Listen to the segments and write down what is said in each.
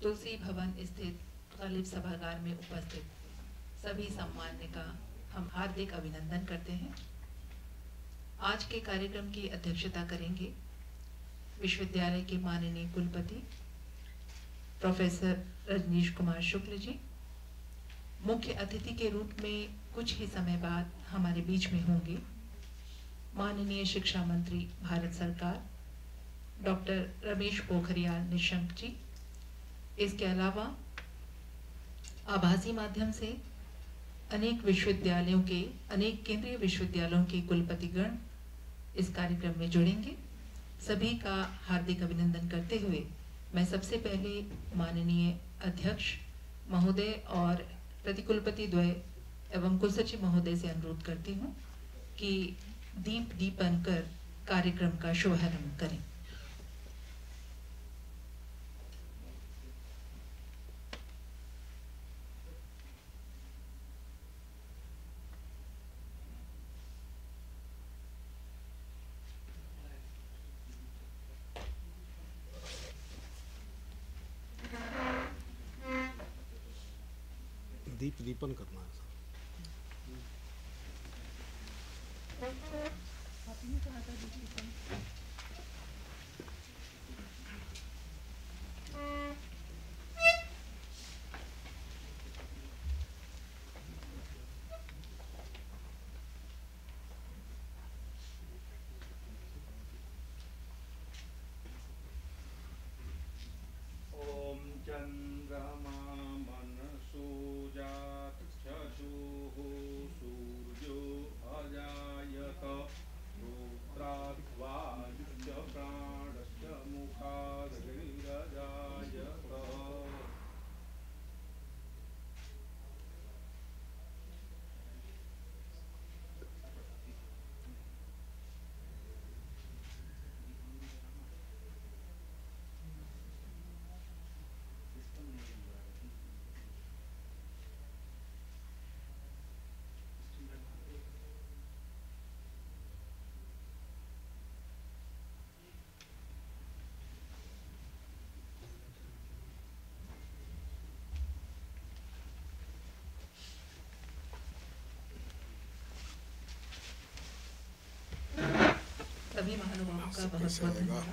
तुलसी भवन स्थित गालिब सभागार में उपस्थित सभी सम्मान्य का हम हार्दिक अभिनंदन करते हैं। आज के कार्यक्रम की अध्यक्षता करेंगे विश्वविद्यालय के माननीय कुलपति प्रोफेसर रजनीश कुमार शुक्ल जी। मुख्य अतिथि के रूप में कुछ ही समय बाद हमारे बीच में होंगे माननीय शिक्षा मंत्री भारत सरकार डॉक्टर रमेश पोखरियाल निशंक जी। इसके अलावा आभासी माध्यम से अनेक केंद्रीय विश्वविद्यालयों के कुलपतिगण इस कार्यक्रम में जुड़ेंगे। सभी का हार्दिक अभिनंदन करते हुए मैं सबसे पहले माननीय अध्यक्ष महोदय और प्रतिकुलपति द्वय एवं कुलसचिव महोदय से अनुरोध करती हूँ कि दीपन कर कार्यक्रम का शुभारंभ करें। दीपन करना है ओम चंद्रमा मनसो जात चक्षुः सूर्यो अजायत रुद्राद्वायुश्च प्राणश्च मुखादग्निरजायत। सभी महानुभावों का बहुत बहुत धन्यवाद।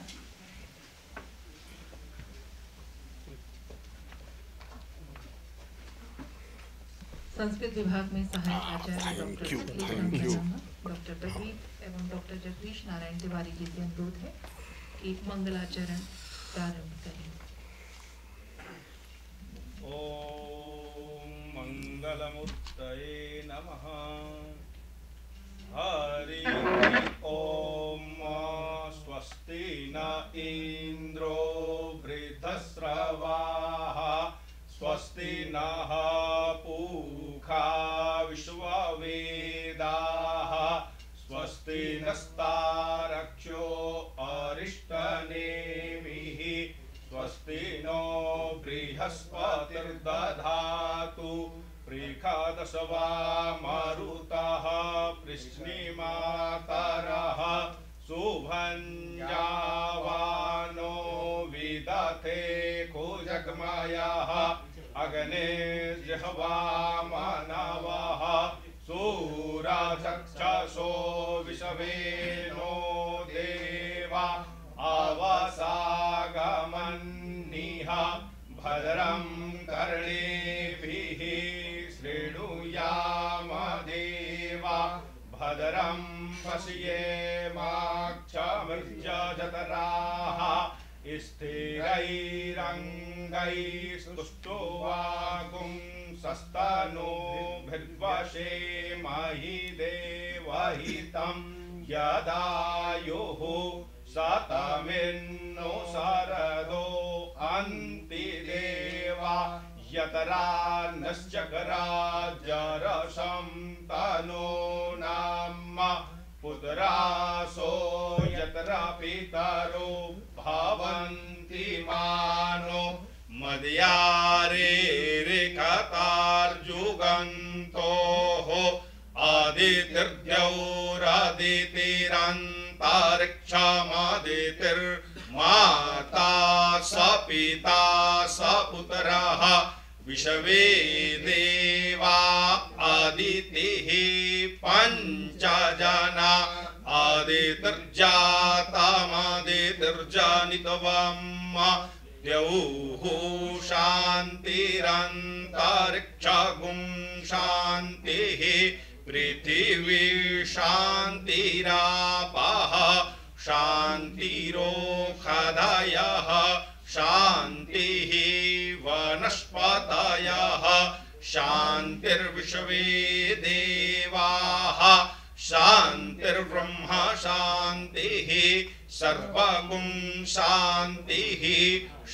संस्कृत विभाग में सहायक आचार्य डॉक्टर प्रदीप एवं डॉक्टर जगदीश नारायण तिवारी जी से अनुरोध है कि मंगलाचरण प्रारंभ करें। ओम मंगलमूर्तये नमः। हरि ओम। स्वस्ति न इंद्रो वृद्धस्रवाः स्वस्ति नः पूषा विश्ववेदाः स्वस्ति नस्तारक्षो अरिष्टनेमिः स्वस्ति नो बृहस्पतिर्दधातु प्रेखादशवा मरुतः पृश्निमातरः शुभञ्जावानो विदथे कुजग्मयः अग्ने जिह्वा मनवः सूरचक्षसो विषवेनो देवा अवसागमन्निह भद्रं कर्णेभिः शृणुयाम देवा भद्रं पश्येमाक्षमृजतराः स्थिरैरङ्गैस्तुष्टुवागुं सस्तनूभिर्वशेमहि देवहितं यदायुः शतमिन्नो शरदो अन्ति देवा यतरा नश्चकराजरसं तनो नाम पुत्रासो यत्र पितरो भवन्ति मानो मद्यारेरिकतार्जुगन्तोः आदितिर्द्यौरादितिरन्तरिक्षमदितिर्माता स पिता स पुत्रः विश्वे देवा आदितिः पंच जना आदितिर्जातमदितिर्जनितवम् द्यौः शान्तिरन्तरिक्षगुं शान्तिः पृथिवी शान्तिरापः शान्तिरोषधयः शान्तिः वनस्पतयः शान्तिर्विश्वे देवाः शान्तिर्ब्रह्म शान्तिः सर्वगुं शान्तिः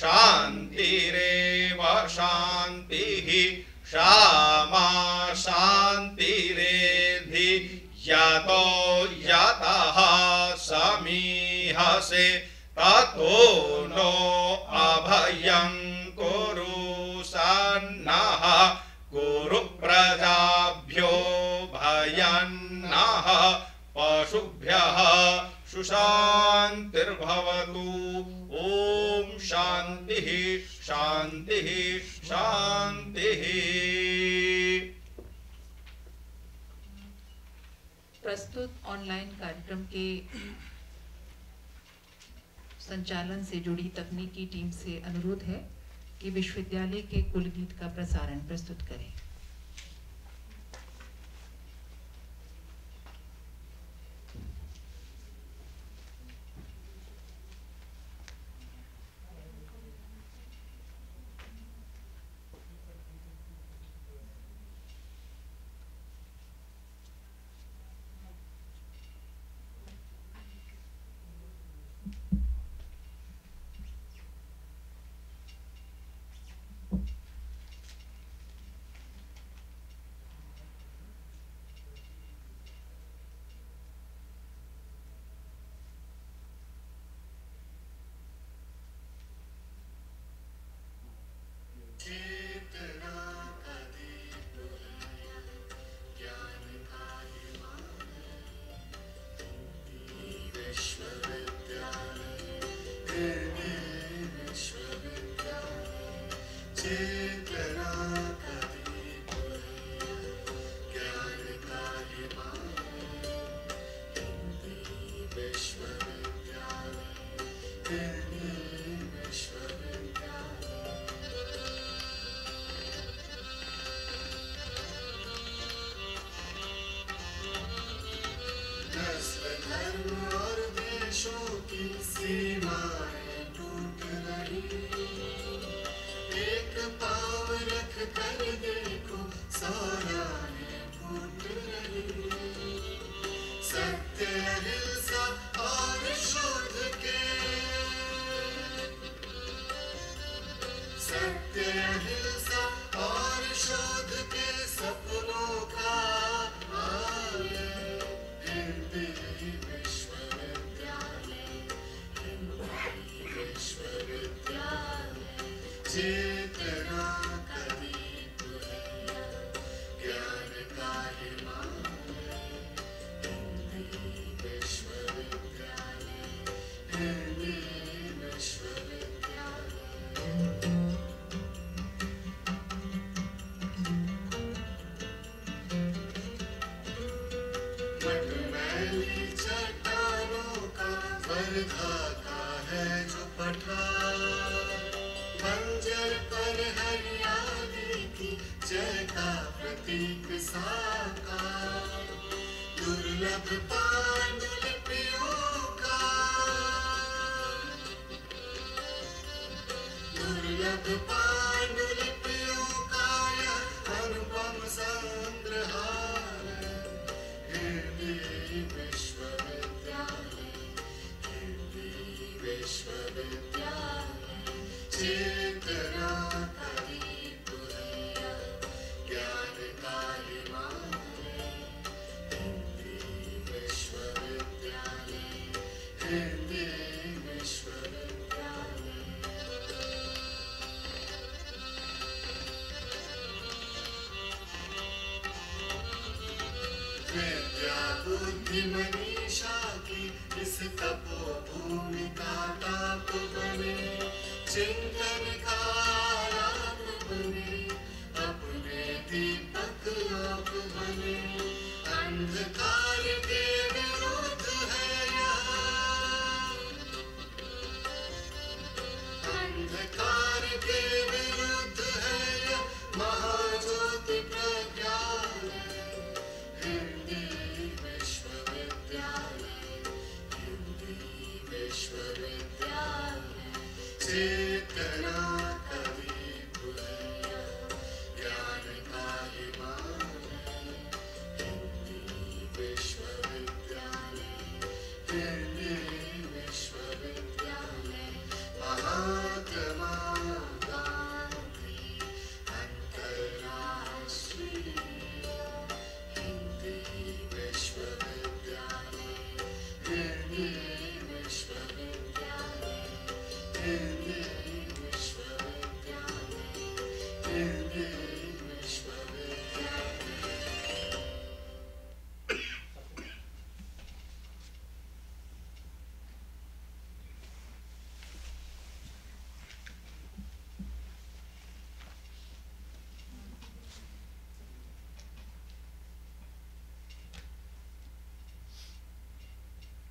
शान्तिरेव शान्तिः क्षमा शान्तिरेधि यतो यतः समीहसे ततो नो अभयं कुरु सन्नः कुरु प्रजाभ्यो भयन्नः पशुभ्यः सुशान्तिर्भवतु। ओम शान्तिः शान्तिः शान्तिः। प्रस्तुत ऑनलाइन कार्यक्रम के संचालन से जुड़ी तकनीकी टीम से अनुरोध है कि विश्वविद्यालय के कुल गीत का प्रसारण प्रस्तुत करें। चिंतन का आलाप बने, अपने दीपक आप बने। अंधकार के विरुद्ध है यह, अंधकार के विरुद्ध है यह महाज्योति प्रज्ञालय, हिंदी विश्वविद्यालय, हिंदी विश्वविद्यालय। चेतना कभी भूलिया, ज्ञान का हिमालय, हिंदी विश्वविद्यालय, हिंदी विश्वविद्यालय। महात्मा गांधी अंतर्राष्ट्रीय हिंदी विश्वविद्यालय, हिंदी विश्वविद्यालय, हिंदी विश्वविद्यालय, हिंदी विश्वविद्यालय।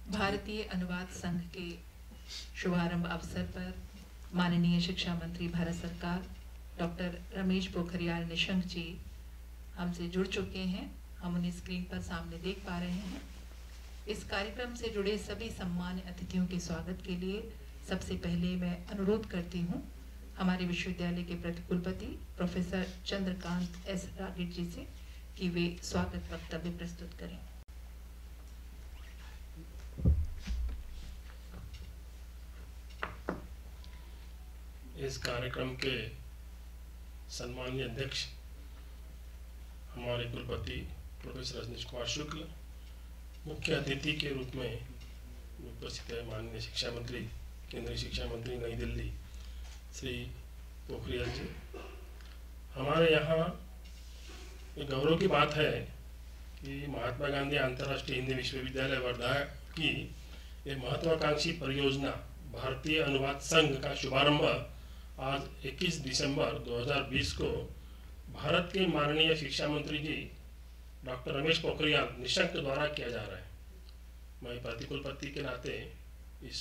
भारतीय अनुवाद संघ के शुभारंभ अवसर पर माननीय शिक्षा मंत्री भारत सरकार डॉक्टर रमेश पोखरियाल निशंक जी हमसे जुड़ चुके हैं। हम उन्हें स्क्रीन पर सामने देख पा रहे हैं। इस कार्यक्रम से जुड़े सभी सम्मान्य अतिथियों के स्वागत के लिए सबसे पहले मैं अनुरोध करती हूँ हमारे विश्वविद्यालय के प्रतिकुलपति प्रोफेसर चंद्रकांत एस रागिट जी से कि वे स्वागत वक्तव्य प्रस्तुत करें। इस कार्यक्रम के सम्मानीय अध्यक्ष हमारे कुलपति प्रोफेसर रजनीश कुमार शुक्ल, मुख्य अतिथि के रूप में उपस्थित है माननीय शिक्षा मंत्री, केंद्रीय शिक्षा मंत्री नई दिल्ली श्री पोखरियाल जी। हमारे यहाँ एक गौरव की बात है कि महात्मा गांधी अंतर्राष्ट्रीय हिंदी विश्वविद्यालय वर्धा की ये महत्वाकांक्षी परियोजना भारतीय अनुवाद संघ का शुभारंभ आज 21 दिसंबर 2020 को भारत के माननीय शिक्षा मंत्री जी डॉक्टर रमेश पोखरियाल निशंक द्वारा किया जा रहा है। मैं प्रतिकुलपति के नाते इस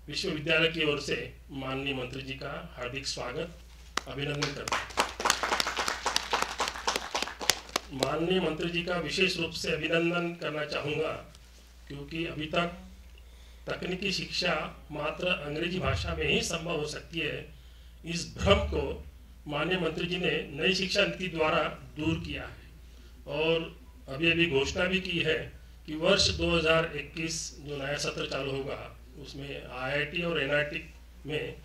विश्वविद्यालय की ओर से माननीय मंत्री जी का हार्दिक स्वागत अभिनंदन करता हूँ। माननीय मंत्री जी का विशेष रूप से अभिनंदन करना चाहूँगा क्योंकि अभी तक तकनीकी शिक्षा मात्र अंग्रेजी भाषा में ही संभव हो सकती है, इस भ्रम को माननीय मंत्री जी ने नई शिक्षा नीति द्वारा दूर किया है और अभी अभी घोषणा भी की है कि वर्ष 2021 जो नया सत्र चालू होगा उसमें IIT और NIT में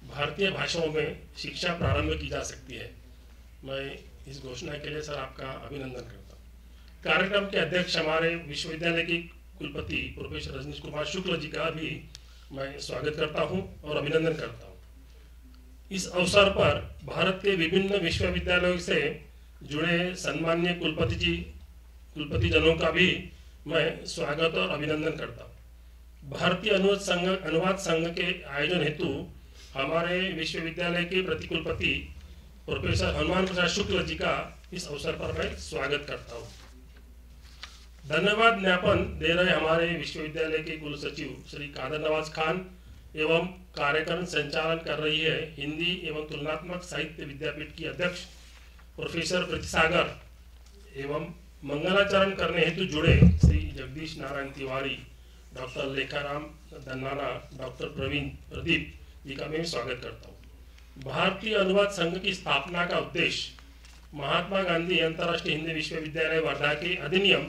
भारतीय भाषाओं में शिक्षा प्रारंभ की जा सकती है। मैं इस घोषणा के लिए सर आपका अभिनंदन करता हूँ। कार्यक्रम के अध्यक्ष हमारे विश्वविद्यालय के कुलपति प्रोफेसर रजनीश कुमार शुक्ल जी का भी मैं स्वागत करता हूँ और अभिनंदन करता हूँ। इस अवसर पर भारत के विभिन्न विश्वविद्यालयों से जुड़े सम्मान्य कुलपति जनों का भी मैं स्वागत और अभिनंदन करता हूँ। भारतीय अनुवाद संघ के आयोजन हेतु हमारे विश्वविद्यालय के प्रतिकुलपति प्रोफेसर हनुमान प्रसाद शुक्ल जी का इस अवसर पर मैं स्वागत करता हूँ। धन्यवाद ज्ञापन दे रहे हमारे विश्वविद्यालय के कुल सचिव श्री कादर नवाज खान एवं कार्यक्रम संचालन कर रही है हिंदी एवं तुलनात्मक साहित्य विद्यापीठ की अध्यक्ष प्रोफेसर प्रीति सागर एवं मंगलाचरण करने हेतु जुड़े श्री जगदीश नारायण तिवारी, डॉक्टर लेखाराम धन्नाना, डॉक्टर प्रदीप जी का मैं स्वागत करता हूँ। भारतीय अनुवाद संघ की स्थापना का उद्देश्य महात्मा गांधी अंतर्राष्ट्रीय हिंदी विश्वविद्यालय वर्धा के अधिनियम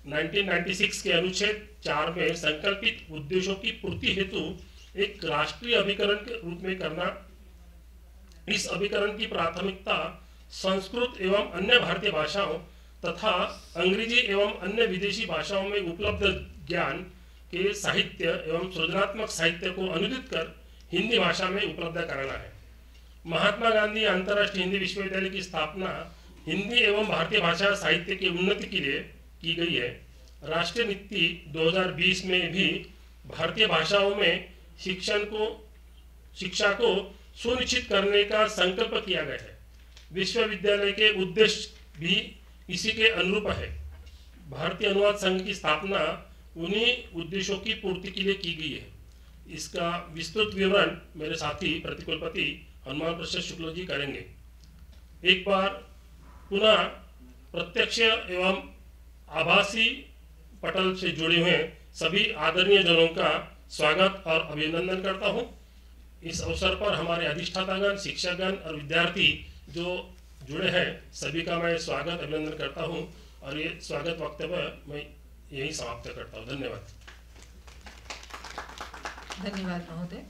1996 के अनुच्छेद 4 में संकल्पित उद्देश्यों की पूर्ति हेतु एक राष्ट्रीय अभिकरण के रूप में करना। इस अभिकरण की प्राथमिकता संस्कृत एवं अन्य भारतीय भाषाओं तथा अंग्रेजी एवं अन्य विदेशी भाषाओं में उपलब्ध ज्ञान के साहित्य एवं सृजनात्मक साहित्य को अनुदित कर हिंदी भाषा में उपलब्ध कराना है। महात्मा गांधी अंतर्राष्ट्रीय हिंदी विश्वविद्यालय की स्थापना हिंदी एवं भारतीय भाषा साहित्य की उन्नति के लिए की गई है। राष्ट्रीय नीति 2020 में भी भारतीय भाषाओं में शिक्षण को शिक्षा को सुनिश्चित करने का संकल्प किया गया है। विश्वविद्यालय के उद्देश्य भी इसी के अनुरूप है। भारतीय अनुवाद संघ की स्थापना उन्हीं उद्देश्यों की पूर्ति के लिए की गई है। इसका विस्तृत विवरण मेरे साथी प्रतिकुलपति हनुमान प्रसाद शुक्ल जी करेंगे। एक बार पुनः प्रत्यक्ष एवं आभासी पटल से जुड़े हुए सभी आदरणीय जनों का स्वागत और अभिनंदन करता हूं। इस अवसर पर हमारे अधिष्ठातागण, शिक्षकगण और विद्यार्थी जो जुड़े हैं सभी का मैं स्वागत अभिनंदन करता हूं और ये स्वागत वक्तव्य मैं यही समाप्त करता हूं। धन्यवाद। धन्यवाद महोदय।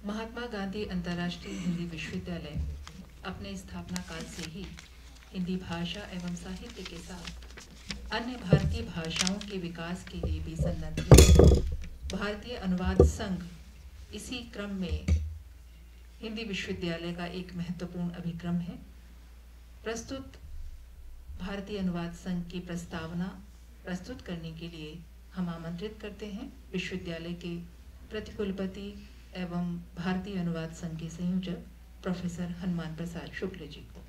महात्मा गांधी अंतर्राष्ट्रीय हिंदी विश्वविद्यालय अपने स्थापना काल से ही हिंदी भाषा एवं साहित्य के साथ अन्य भारतीय भाषाओं के विकास के लिए भी सन्नद्ध है। भारतीय अनुवाद संघ इसी क्रम में हिंदी विश्वविद्यालय का एक महत्वपूर्ण अभिक्रम है। प्रस्तुत भारतीय अनुवाद संघ की प्रस्तावना प्रस्तुत करने के लिए हम आमंत्रित करते हैं विश्वविद्यालय के प्रतिकुलपति एवं भारतीय अनुवाद संघ के संयोजक प्रोफेसर हनुमान प्रसाद शुक्ल जी को।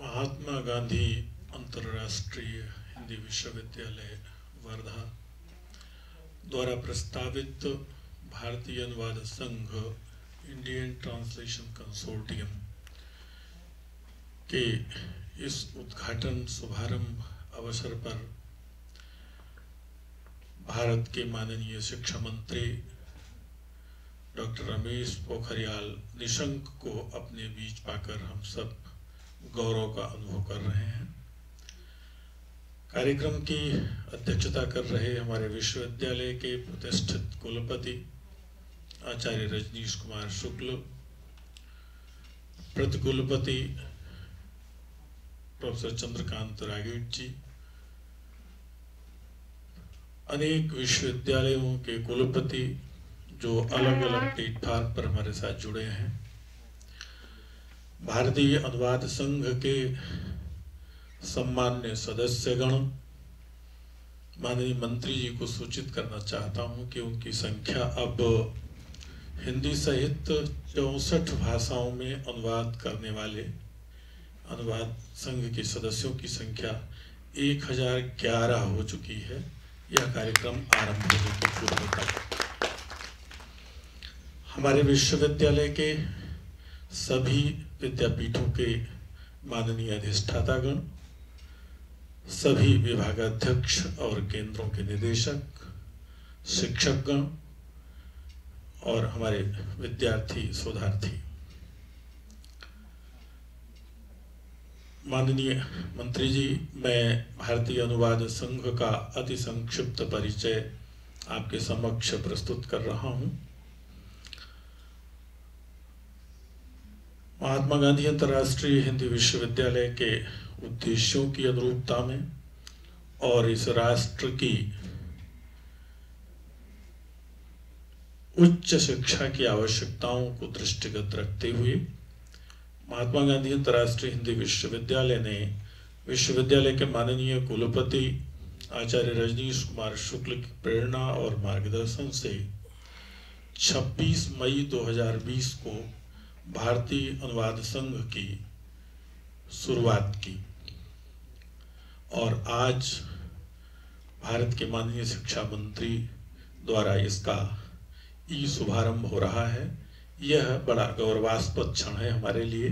महात्मा गांधी अंतर्राष्ट्रीय हिंदी विश्वविद्यालय वर्धा द्वारा प्रस्तावित भारतीय अनुवाद संघ इंडियन ट्रांसलेशन कंसोर्टियम के इस उद्घाटन शुभारंभ अवसर पर भारत के माननीय शिक्षा मंत्री डॉक्टर रमेश पोखरियाल निशंक को अपने बीच पाकर हम सब गौरव का अनुभव कर रहे हैं। कार्यक्रम की अध्यक्षता कर रहे हमारे विश्वविद्यालय के प्रतिष्ठित कुलपति आचार्य रजनीश कुमार शुक्ल, प्रतिकुलपति प्रोफेसर चंद्रकांत रागीट जी, अनेक विश्वविद्यालयों के कुलपति जो अलग अलग प्लेटफॉर्म पर हमारे साथ जुड़े हैं, भारतीय अनुवाद संघ के सम्मान्य सदस्यगण, माननीय मंत्री जी को सूचित करना चाहता हूं कि उनकी संख्या अब हिंदी सहित 64 भाषाओं में अनुवाद करने वाले अनुवाद संघ के सदस्यों की संख्या 1011 हो चुकी है। यह कार्यक्रम आरंभ होने के पूर्व तक हमारे विश्वविद्यालय के सभी विद्यापीठों के माननीय अधिष्ठातागण, सभी विभागाध्यक्ष और केंद्रों के निदेशक, शिक्षकगण और हमारे विद्यार्थी शोधार्थी, माननीय मंत्री जी, मैं भारतीय अनुवाद संघ का अति संक्षिप्त परिचय आपके समक्ष प्रस्तुत कर रहा हूं। महात्मा गांधी अंतर्राष्ट्रीय हिंदी विश्वविद्यालय के उद्देश्यों की अनुरूपता में और इस राष्ट्र की उच्च शिक्षा की आवश्यकताओं को दृष्टिगत रखते हुए महात्मा गांधी अंतर्राष्ट्रीय हिंदी विश्वविद्यालय ने विश्वविद्यालय के माननीय कुलपति आचार्य रजनीश कुमार शुक्ल की प्रेरणा और मार्गदर्शन से 26 मई 2020 को भारतीय अनुवाद संघ की शुरुआत की और आज भारत के माननीय शिक्षा मंत्री द्वारा इसका शुभारंभ हो रहा है। यह बड़ा गौरवास्पद क्षण है हमारे लिए।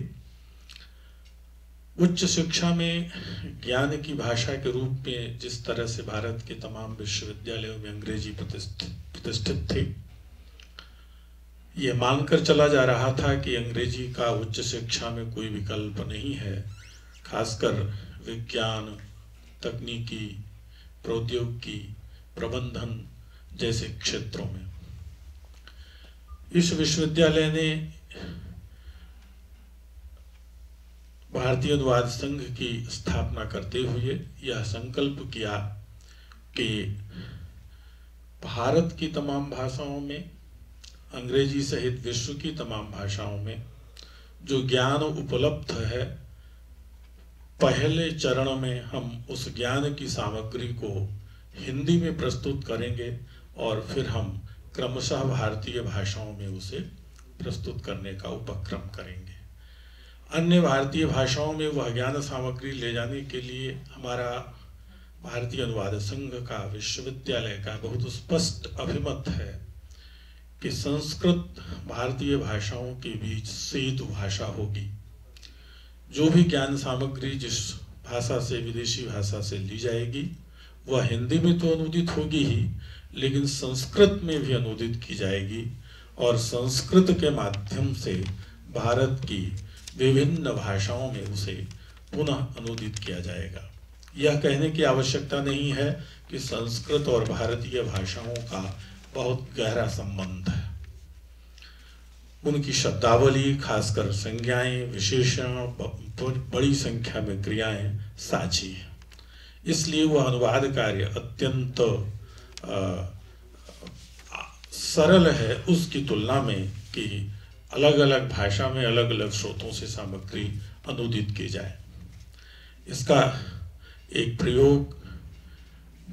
उच्च शिक्षा में ज्ञान की भाषा के रूप में जिस तरह से भारत के तमाम विश्वविद्यालयों में अंग्रेजी प्रतिष्ठित थे, यह मानकर चला जा रहा था कि अंग्रेजी का उच्च शिक्षा में कोई विकल्प नहीं है, खासकर विज्ञान, तकनीकी, प्रौद्योगिकी, प्रबंधन जैसे क्षेत्रों में। इस विश्वविद्यालय ने भारतीय अनुवाद संघ की स्थापना करते हुए यह संकल्प किया कि भारत की तमाम भाषाओं में, अंग्रेजी सहित विश्व की तमाम भाषाओं में जो ज्ञान उपलब्ध है, पहले चरण में हम उस ज्ञान की सामग्री को हिंदी में प्रस्तुत करेंगे और फिर हम क्रमशः भारतीय भाषाओं में उसे प्रस्तुत करने का उपक्रम करेंगे। अन्य भारतीय भाषाओं में वह ज्ञान सामग्री ले जाने के लिए हमारा भारतीय अनुवाद संघ का, विश्वविद्यालय का बहुत स्पष्ट अभिमत है कि संस्कृत भारतीय भाषाओं के बीच सेतु भाषा होगी। जो भी ज्ञान सामग्री जिस भाषा से, विदेशी भाषा से ली जाएगी वह हिंदी में तो अनुदित होगी ही, लेकिन संस्कृत में भी अनुदित की जाएगी और संस्कृत के माध्यम से भारत की विभिन्न भाषाओं में उसे पुनः अनुदित किया जाएगा। यह कहने की आवश्यकता नहीं है कि संस्कृत और भारतीय भाषाओं का बहुत गहरा संबंध है। उनकी शब्दावली, खासकर संज्ञाएं, विशेषण, बड़ी संख्या में क्रियाएं साझी हैं। इसलिए वह अनुवाद कार्य अत्यंत सरल है उसकी तुलना में कि अलग अलग भाषा में अलग अलग स्रोतों से सामग्री अनुदित की जाए। इसका एक प्रयोग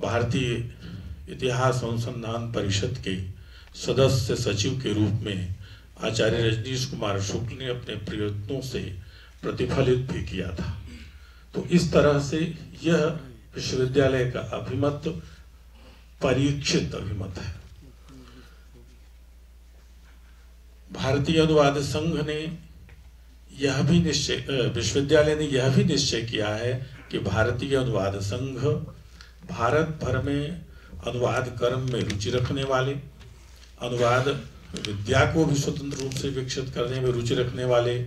भारतीय इतिहास अनुसंधान परिषद के सदस्य सचिव के रूप में आचार्य रजनीश कुमार शुक्ल ने अपने प्रयत्नों से प्रतिफलित भी किया था। तो इस तरह से यह विश्वविद्यालय का अभिमत परीक्षित अभिमत है। भारतीय अनुवाद संघ ने यह भी विश्वविद्यालय ने यह भी निश्चय किया है कि भारतीय अनुवाद संघ भारत भर में अनुवाद कर्म में रुचि रखने वाले, अनुवाद विद्या को भी स्वतंत्र रूप से विकसित करने में रुचि रखने वाले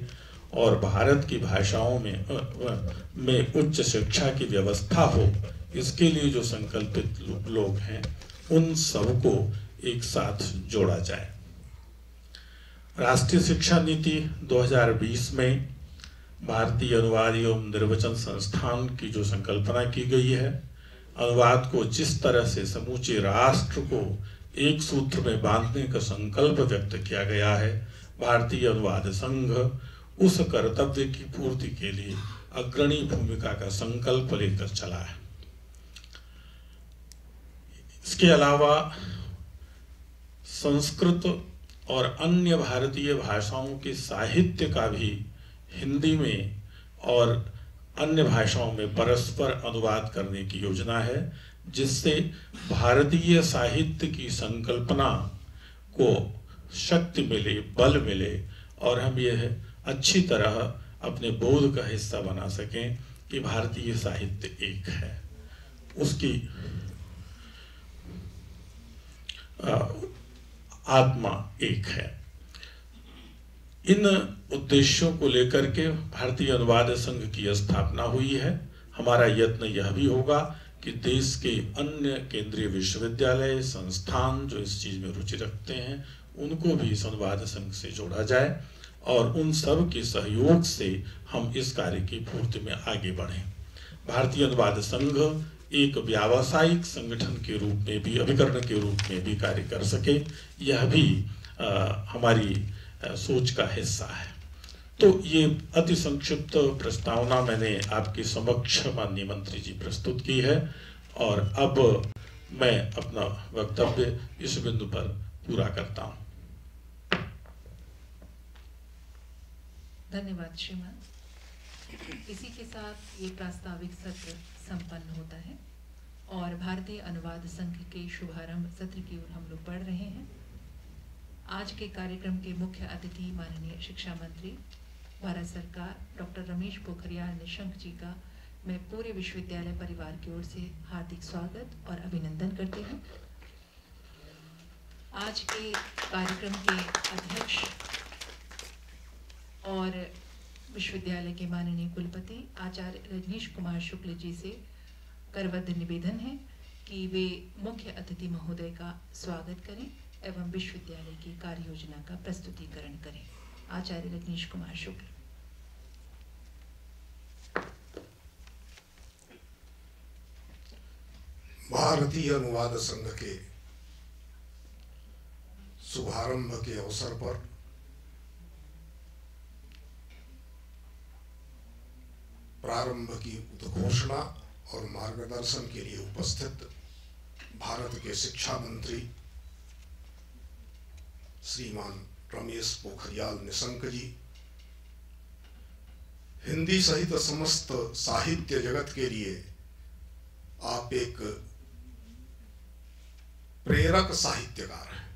और भारत की भाषाओं में उच्च शिक्षा की व्यवस्था हो, इसके लिए जो संकल्पित लोग हैं उन सबको एक साथ जोड़ा जाए। राष्ट्रीय शिक्षा नीति 2020 में भारतीय अनुवाद एवं निर्वचन संस्थान की जो संकल्पना की गई है, अनुवाद को जिस तरह से समूचे राष्ट्र को एक सूत्र में बांधने का संकल्प व्यक्त किया गया है, भारतीय अनुवाद संघ उस कर्तव्य की पूर्ति के लिए अग्रणी भूमिका का संकल्प लेकर चला है। इसके अलावा संस्कृत और अन्य भारतीय भाषाओं के साहित्य का भी हिंदी में और अन्य भाषाओं में परस्पर अनुवाद करने की योजना है, जिससे भारतीय साहित्य की संकल्पना को शक्ति मिले, बल मिले और हम यह अच्छी तरह अपने बोध का हिस्सा बना सकें कि भारतीय साहित्य एक है, उसकी आत्मा एक है। इन उद्देश्यों को लेकर के भारतीय अनुवाद संघ की स्थापना हुई है। हमारा यत्न यह भी होगा कि देश के अन्य केंद्रीय विश्वविद्यालय, संस्थान जो इस चीज में रुचि रखते हैं उनको भी इस अनुवाद संघ से जोड़ा जाए और उन सब के सहयोग से हम इस कार्य की पूर्ति में आगे बढ़ें। भारतीय अनुवाद संघ एक व्यावसायिक संगठन के रूप में भी, अभिकरण के रूप में भी कार्य कर सके, यह भी हमारी सोच का हिस्सा है। तो ये अति संक्षिप्त प्रस्तावना मैंने आपके समक्ष माननीय मंत्री जी प्रस्तुत की है और अब मैं अपना वक्तव्य इस बिंदु पर पूरा करता हूँ। धन्यवाद श्रीमान। इसी के साथ ये प्रास्ताविक सत्र संपन्न होता है और भारतीय अनुवाद संघ के शुभारंभ सत्र की ओर हम लोग बढ़ रहे हैं। आज के कार्यक्रम के मुख्य अतिथि माननीय शिक्षा मंत्री भारत सरकार डॉक्टर रमेश पोखरियाल निशंक जी का मैं पूरे विश्वविद्यालय परिवार की ओर से हार्दिक स्वागत और अभिनंदन करती हूँ। आज के कार्यक्रम के अध्यक्ष और विश्वविद्यालय के माननीय कुलपति आचार्य रजनीश कुमार शुक्ल जी से करबद्ध निवेदन है कि वे मुख्य अतिथि महोदय का स्वागत करें एवं विश्वविद्यालय की कार्य योजना का प्रस्तुतिकरण करें। आचार्य रजनीश कुमार शुक्ल। भारतीय अनुवाद संघ के शुभारंभ के अवसर पर प्रारंभ की उद्घोषणा और मार्गदर्शन के लिए उपस्थित भारत के शिक्षा मंत्री श्रीमान रमेश पोखरियाल निशंक जी, हिंदी सहित समस्त साहित्य जगत के लिए आप एक प्रेरक साहित्यकार हैं।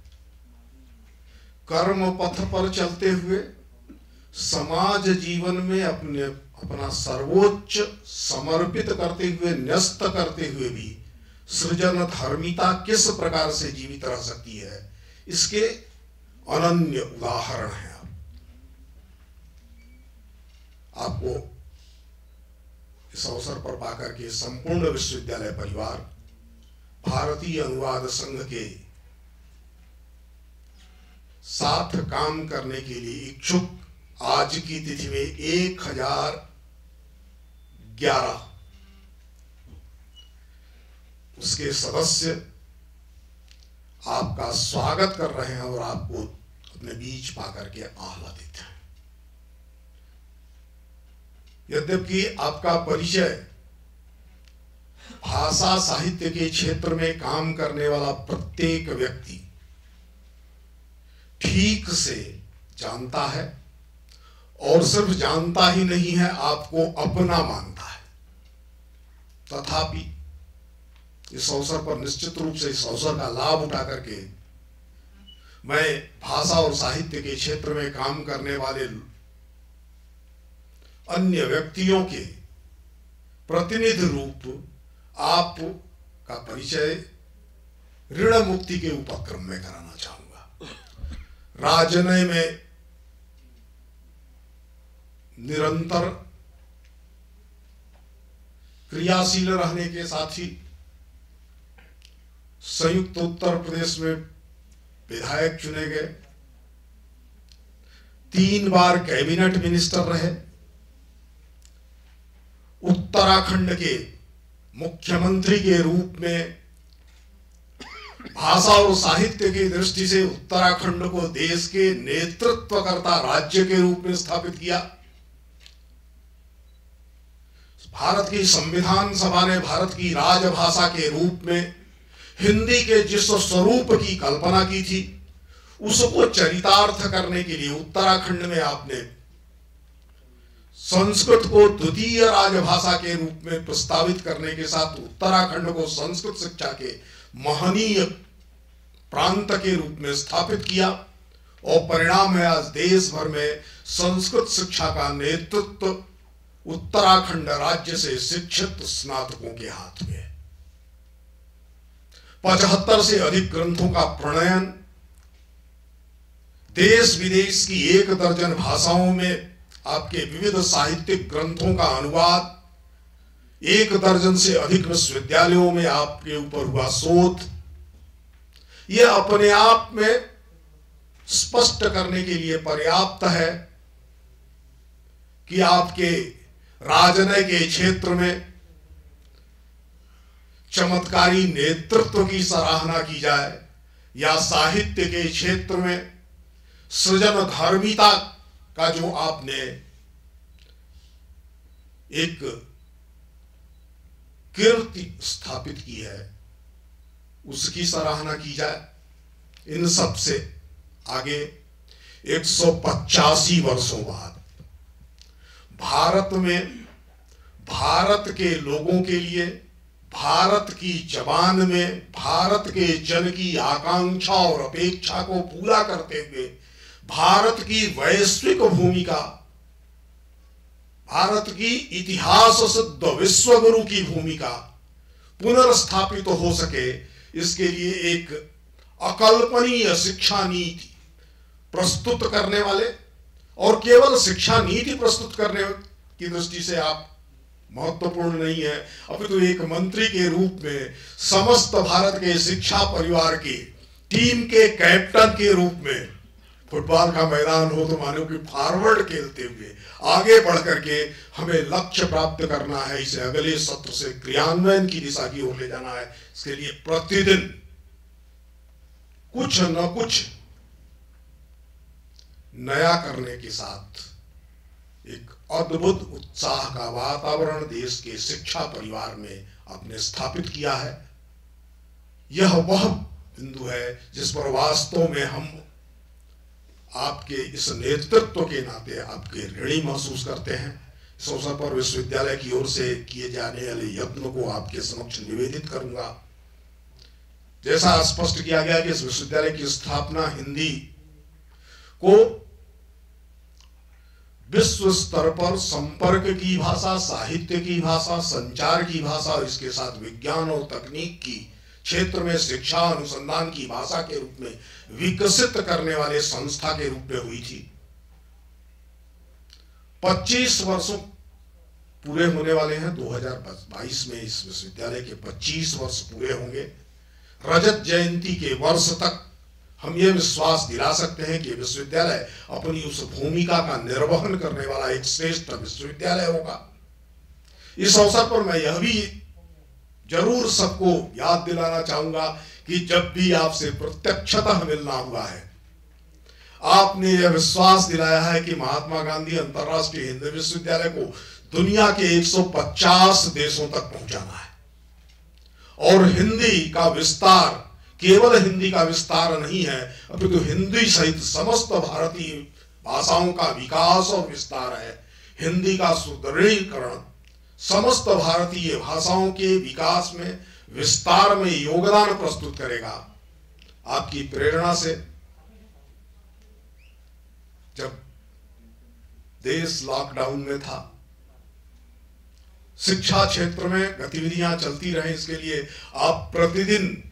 कर्म पथ पर चलते हुए समाज जीवन में अपना सर्वोच्च समर्पित करते हुए, न्यस्त करते हुए भी सृजन धर्मिता किस प्रकार से जीवित रह सकती है, इसके अनन्य उदाहरण हैं। आपको इस अवसर पर पाकर के संपूर्ण विश्वविद्यालय परिवार भारतीय अनुवाद संघ के साथ काम करने के लिए इच्छुक आज की तिथि में 1011 उसके सदस्य आपका स्वागत कर रहे हैं और आपको अपने बीच पाकर के आह्लादित हैं। यद्यपि आपका परिचय भाषा साहित्य के क्षेत्र में काम करने वाला प्रत्येक व्यक्ति ठीक से जानता है और सिर्फ जानता ही नहीं है, आपको अपना मानता है। तथापि इस अवसर पर निश्चित रूप से इस अवसर का लाभ उठा करके मैं भाषा और साहित्य के क्षेत्र में काम करने वाले अन्य व्यक्तियों के प्रतिनिधि रूप आप का परिचय ऋण मुक्ति के उपक्रम में कराना चाहूंगा। राजनय में निरंतर क्रियाशील रहने के साथ ही संयुक्त उत्तर प्रदेश में विधायक चुने गए, 3 बार कैबिनेट मिनिस्टर रहे, उत्तराखंड के मुख्यमंत्री के रूप में भाषा और साहित्य की दृष्टि से उत्तराखंड को देश के नेतृत्वकर्ता राज्य के रूप में स्थापित किया। भारत की संविधान सभा ने भारत की राजभाषा के रूप में हिंदी के जिस स्वरूप की कल्पना की थी, उसको चरितार्थ करने के लिए उत्तराखंड में आपने संस्कृत को द्वितीय राजभाषा के रूप में प्रस्तावित करने के साथ उत्तराखंड को संस्कृत शिक्षा के महनीय प्रांत के रूप में स्थापित किया और परिणाम है आज देश भर में संस्कृत शिक्षा का नेतृत्व उत्तराखंड राज्य से शिक्षित स्नातकों के हाथ में है। 75 से अधिक ग्रंथों का प्रणयन, देश विदेश की 1 दर्जन भाषाओं में आपके विविध साहित्यिक ग्रंथों का अनुवाद, 1 दर्जन से अधिक विश्वविद्यालयों में आपके ऊपर हुआ शोध, यह अपने आप में स्पष्ट करने के लिए पर्याप्त है कि आपके राजनय के क्षेत्र में चमत्कारी नेतृत्व की सराहना की जाए या साहित्य के क्षेत्र में सृजन धर्मिता का जो आपने एक कीर्ति स्थापित की है उसकी सराहना की जाए। इन सब से आगे 185 वर्षों बाद भारत में भारत के लोगों के लिए, भारत की जबान में भारत के जन की आकांक्षा और अपेक्षा को पूरा करते हुए भारत की वैश्विक भूमिका, भारत की इतिहास सिद्ध विश्वगुरु की भूमिका पुनर्स्थापित हो सके, इसके लिए एक अकल्पनीय शिक्षा नीति प्रस्तुत करने वाले, और केवल शिक्षा नीति प्रस्तुत करने की दृष्टि से आप महत्वपूर्ण नहीं है, अपितु एक मंत्री के रूप में समस्त भारत के शिक्षा परिवार की टीम के कैप्टन के रूप में, फुटबॉल का मैदान हो तो मानो कि फॉरवर्ड खेलते हुए आगे बढ़ करके हमें लक्ष्य प्राप्त करना है, इसे अगले सत्र से क्रियान्वयन की दिशा की ओर ले जाना है। इसके लिए प्रतिदिन कुछ न कुछ नया करने के साथ एक अद्भुत उत्साह का वातावरण देश के शिक्षा परिवार में आपने स्थापित किया है। यह वह बिंदु है जिस पर वास्तव में हम आपके इस नेतृत्व के नाते आपके ऋणी महसूस करते हैं। इस अवसर पर विश्वविद्यालय की ओर से किए जाने वाले यत्न को आपके समक्ष निवेदित करूंगा। जैसा स्पष्ट किया गया कि इस विश्वविद्यालय की स्थापना हिंदी को विश्व स्तर पर संपर्क की भाषा, साहित्य की भाषा, संचार की भाषा और इसके साथ विज्ञान और तकनीक की क्षेत्र में शिक्षा अनुसंधान की भाषा के रूप में विकसित करने वाले संस्था के रूप में हुई थी। 25 वर्षों पूरे होने वाले हैं। 2022 में इस विश्वविद्यालय के 25 वर्ष पूरे होंगे। रजत जयंती के वर्ष तक हम ये विश्वास दिला सकते हैं कि विश्वविद्यालय अपनी उस भूमिका का निर्वहन करने वाला एक श्रेष्ठ विश्वविद्यालय होगा। इस अवसर पर मैं यह भी जरूर सबको याद दिलाना चाहूंगा कि जब भी आपसे प्रत्यक्षतः मिलना हुआ है, आपने यह विश्वास दिलाया है कि महात्मा गांधी अंतर्राष्ट्रीय हिंदी विश्वविद्यालय को दुनिया के 150 देशों तक पहुंचाना है। और हिंदी का विस्तार केवल हिंदी का विस्तार नहीं है, अपितु हिंदी सहित समस्त भारतीय भाषाओं का विकास और विस्तार है। हिंदी का सुदृढ़ीकरण समस्त भारतीय भाषाओं के विकास में, विस्तार में योगदान प्रस्तुत करेगा। आपकी प्रेरणा से जब देश लॉकडाउन में था, शिक्षा क्षेत्र में गतिविधियां चलती रहे, इसके लिए आप प्रतिदिन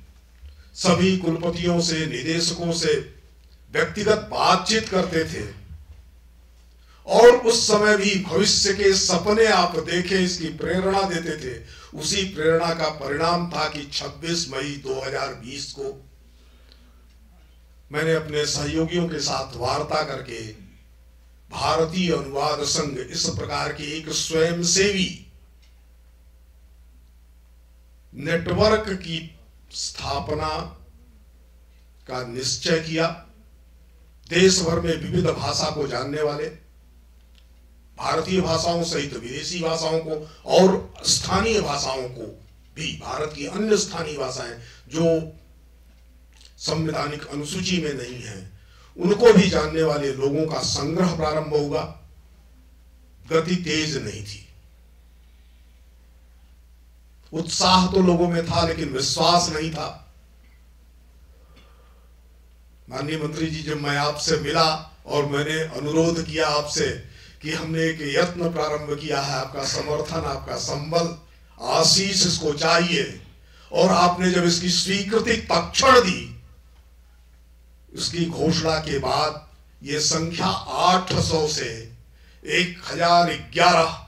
सभी कुलपतियों से, निदेशकों से व्यक्तिगत बातचीत करते थे और उस समय भी भविष्य के सपने आप देखें, इसकी प्रेरणा देते थे। उसी प्रेरणा का परिणाम था कि 26 मई 2020 को मैंने अपने सहयोगियों के साथ वार्ता करके भारतीय अनुवाद संघ इस प्रकार के एक स्वयंसेवी नेटवर्क की स्थापना का निश्चय किया। देश भर में विविध भाषा को जानने वाले, भारतीय भाषाओं सहित विदेशी भाषाओं को और स्थानीय भाषाओं को भी, भारत की अन्य स्थानीय भाषाएं जो संवैधानिक अनुसूची में नहीं है, उनको भी जानने वाले लोगों का संग्रह प्रारंभ होगा। गति तेज नहीं थी, उत्साह तो लोगों में था लेकिन विश्वास नहीं था। माननीय मंत्री जी, जब मैं आपसे मिला और मैंने अनुरोध किया आपसे कि हमने एक यत्न प्रारंभ किया है, आपका समर्थन, आपका संबल, आशीष इसको चाहिए, और आपने जब इसकी स्वीकृति तत्क्षण दी, उसकी घोषणा के बाद ये संख्या 800 से 1011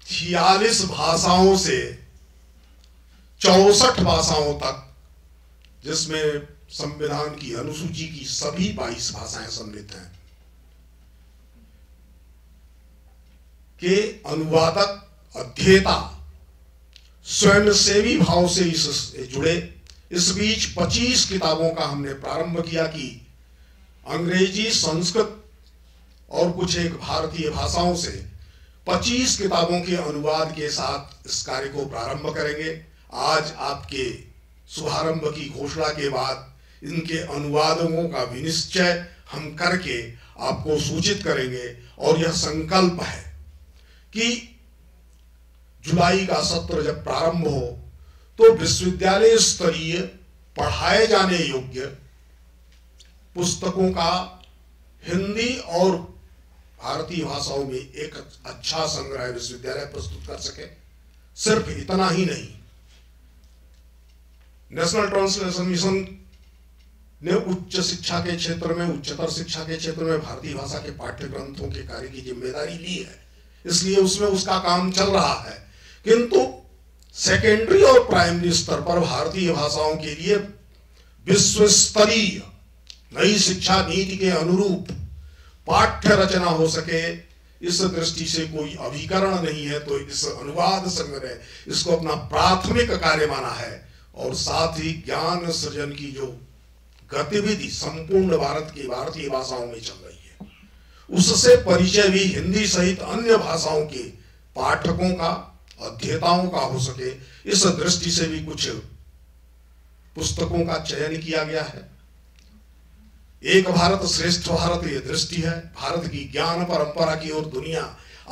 46 भाषाओं से 64 भाषाओं तक, जिसमें संविधान की अनुसूची की सभी 22 भाषाएं सम्मिलित हैं, के अनुवादक, अध्येता स्वयंसेवी भाव से इससे जुड़े। इस बीच 25 किताबों का हमने प्रारंभ किया कि अंग्रेजी, संस्कृत और कुछ एक भारतीय भाषाओं से 25 किताबों के अनुवाद के साथ इस कार्य को प्रारंभ करेंगे। आज आपके शुभारंभ की घोषणा के बाद इनके अनुवादों का विनिश्चय हम करके आपको सूचित करेंगे, और यह संकल्प है कि जुलाई का सत्र जब प्रारंभ हो तो विश्वविद्यालय स्तरीय पढ़ाए जाने योग्य पुस्तकों का हिंदी और भारतीय भाषाओं में एक अच्छा संग्रह विश्वविद्यालय प्रस्तुत कर सके। सिर्फ इतना ही नहीं, नेशनल ट्रांसलेशन मिशन ने उच्च शिक्षा के क्षेत्र में, उच्चतर शिक्षा के क्षेत्र में भारतीय भाषा के पाठ्य ग्रंथों के कार्य की जिम्मेदारी ली है, इसलिए उसमें उसका काम चल रहा है। किंतु सेकेंडरी और प्राइमरी स्तर पर भारतीय भाषाओं के लिए विश्व स्तरीय नई शिक्षा नीति के अनुरूप पाठ्य रचना हो सके, इस दृष्टि से कोई अभिकरण नहीं है। तो इस अनुवाद संघ ने इसको अपना प्राथमिक कार्य माना है, और साथ ही ज्ञान सृजन की जो गतिविधि संपूर्ण भारत की भारतीय भाषाओं में चल रही है, उससे परिचय भी हिंदी सहित अन्य भाषाओं के पाठकों का, अध्येताओं का हो सके, इस दृष्टि से भी कुछ पुस्तकों का चयन किया गया है। एक भारत श्रेष्ठ भारत ये दृष्टि है। भारत की ज्ञान परंपरा की ओर दुनिया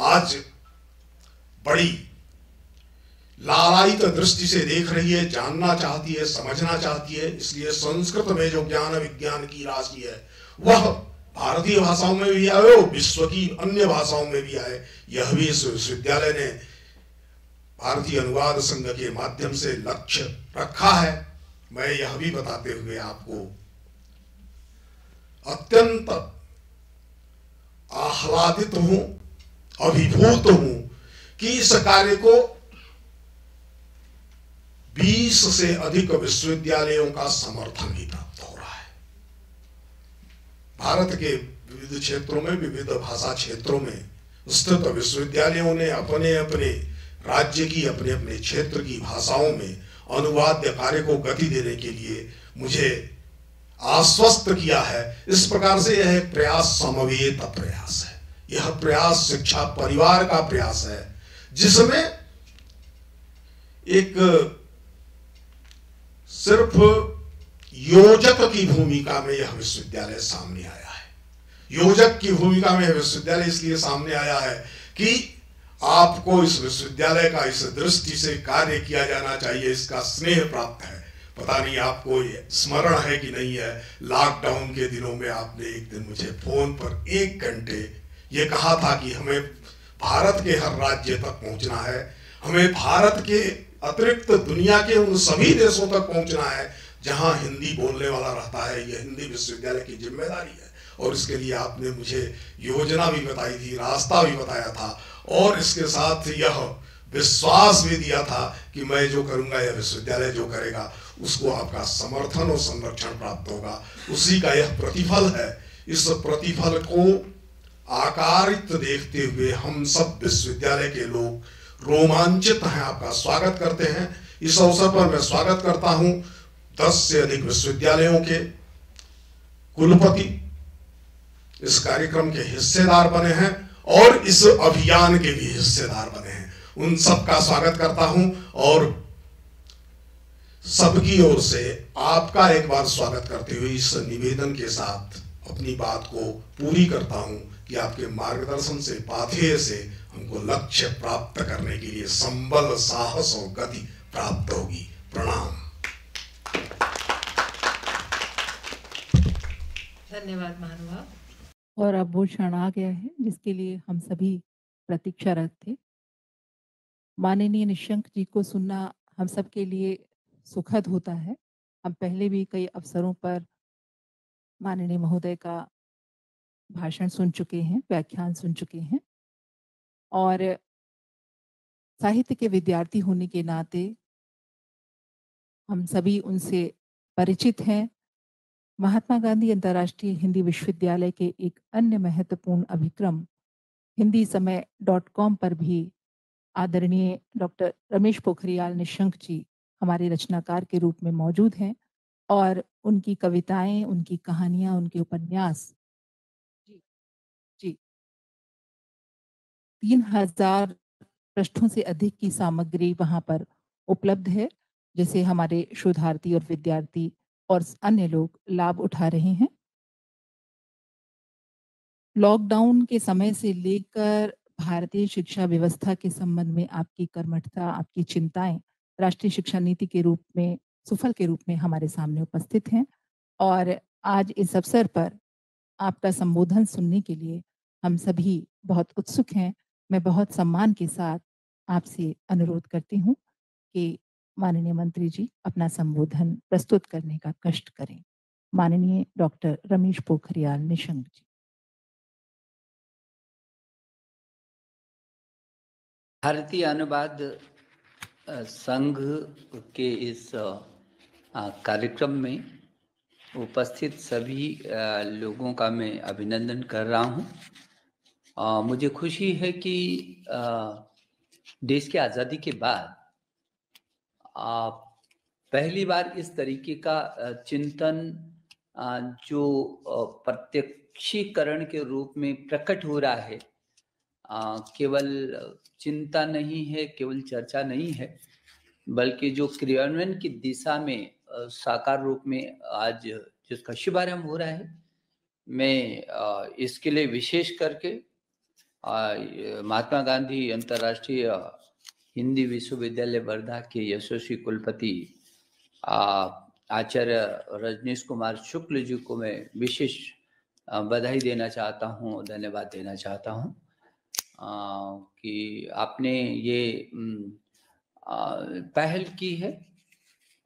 आज बड़ी लालायित दृष्टि से देख रही है, जानना चाहती है, समझना चाहती है। इसलिए संस्कृत में जो ज्ञान विज्ञान की राशि है वह भारतीय भाषाओं में भी आए, विश्व की अन्य भाषाओं में भी आए। यह भी इस विश्वविद्यालय ने भारतीय अनुवाद संघ के माध्यम से लक्ष्य रखा है। मैं यह भी बताते हुए आपको अत्यंत आह्लादित हूं, अभिभूत हूं कि इस कार्य को 20 से अधिक विश्वविद्यालयों का समर्थन भी प्राप्त हो रहा है। भारत के विविध क्षेत्रों में, विविध भाषा क्षेत्रों में स्थित विश्वविद्यालयों ने अपने अपने राज्य की, अपने अपने क्षेत्र की भाषाओं में अनुवाद कार्य को गति देने के लिए मुझे आश्वस्त किया है। इस प्रकार से यह एक प्रयास समवेत प्रयास है। यह प्रयास शिक्षा परिवार का प्रयास है, जिसमें एक सिर्फ योजक की भूमिका में यह विश्वविद्यालय सामने आया है। योजक की भूमिका में यह विश्वविद्यालय इसलिए सामने आया है कि आपको इस विश्वविद्यालय का इस दृष्टि से कार्य किया जाना चाहिए, इसका स्नेह प्राप्त है। पता नहीं आपको ये स्मरण है कि नहीं है, लॉकडाउन के दिनों में आपने एक दिन मुझे फोन पर 1 घंटे ये कहा था कि हमें भारत के हर राज्य तक पहुंचना है, हमें भारत के अतिरिक्त दुनिया के उन सभी देशों तक पहुंचना है जहां हिंदी बोलने वाला रहता है। यह हिंदी विश्वविद्यालय की जिम्मेदारी है और इसके लिए आपने मुझे योजना भी बताई थी, रास्ता भी बताया था और इसके साथ यह विश्वास भी दिया था कि मैं जो करूंगा, यह विश्वविद्यालय जो करेगा, उसको आपका समर्थन और संरक्षण प्राप्त होगा। उसी का यह प्रतिफल है। इस प्रतिफल को आकारित देखते हुए हम सब विश्वविद्यालय के लोग रोमांचित हैं, आपका स्वागत करते हैं। इस अवसर पर मैं स्वागत करता हूं 10 से अधिक विश्वविद्यालयों के कुलपति इस कार्यक्रम के हिस्सेदार बने हैं और इस अभियान के भी हिस्सेदार बने हैं। उन सबका स्वागत करता हूं और सबकी ओर से आपका एक बार स्वागत करते हुए इस निवेदन के साथ अपनी बात को पूरी करता हूं कि आपके मार्गदर्शन से, पाथेय से हमको लक्ष्य प्राप्त करने के लिए संबल, साहस और गति प्राप्त होगी। प्रणाम। धन्यवाद महानुभाव। और अब वो क्षण आ गया है जिसके लिए हम सभी प्रतीक्षारत थे। माननीय निशंक जी को सुनना हम सब के लिए सुखद होता है। हम पहले भी कई अवसरों पर माननीय महोदय का भाषण सुन चुके हैं, व्याख्यान सुन चुके हैं और साहित्य के विद्यार्थी होने के नाते हम सभी उनसे परिचित हैं। महात्मा गांधी अंतर्राष्ट्रीय हिंदी विश्वविद्यालय के एक अन्य महत्वपूर्ण अभिक्रम हिंदी समय.com पर भी आदरणीय डॉक्टर रमेश पोखरियाल निशंक जी हमारे रचनाकार के रूप में मौजूद हैं और उनकी कविताएं, उनकी कहानियां, उनके उपन्यास जी 3000 पृष्ठों से अधिक की सामग्री वहां पर उपलब्ध है, जिसे हमारे शोधार्थी और विद्यार्थी और अन्य लोग लाभ उठा रहे हैं। लॉकडाउन के समय से लेकर भारतीय शिक्षा व्यवस्था के संबंध में आपकी कर्मठता, आपकी चिंताएं राष्ट्रीय शिक्षा नीति के रूप में, सुफल के रूप में हमारे सामने उपस्थित हैं और आज इस अवसर पर आपका संबोधन सुनने के लिए हम सभी बहुत उत्सुक हैं। मैं बहुत सम्मान के साथ आपसे अनुरोध करती हूँ कि माननीय मंत्री जी अपना संबोधन प्रस्तुत करने का कष्ट करें। माननीय डॉक्टर रमेश पोखरियाल निशंक जी। भारतीय अनुवाद संघ के इस कार्यक्रम में उपस्थित सभी लोगों का मैं अभिनंदन कर रहा हूं। मुझे खुशी है कि देश की आज़ादी के बाद पहली बार इस तरीके का चिंतन जो प्रत्येक प्रत्यक्षीकरण के रूप में प्रकट हो रहा है। केवल चिंता नहीं है, केवल चर्चा नहीं है, बल्कि जो क्रियान्वयन की दिशा में साकार रूप में आज जिसका शुभारंभ हो रहा है, मैं इसके लिए विशेष करके महात्मा गांधी अंतर्राष्ट्रीय हिंदी विश्वविद्यालय वर्धा के यशस्वी कुलपति आचार्य रजनीश कुमार शुक्ल जी को मैं विशेष बधाई देना चाहता हूँ, धन्यवाद देना चाहता हूँ कि आपने ये पहल की है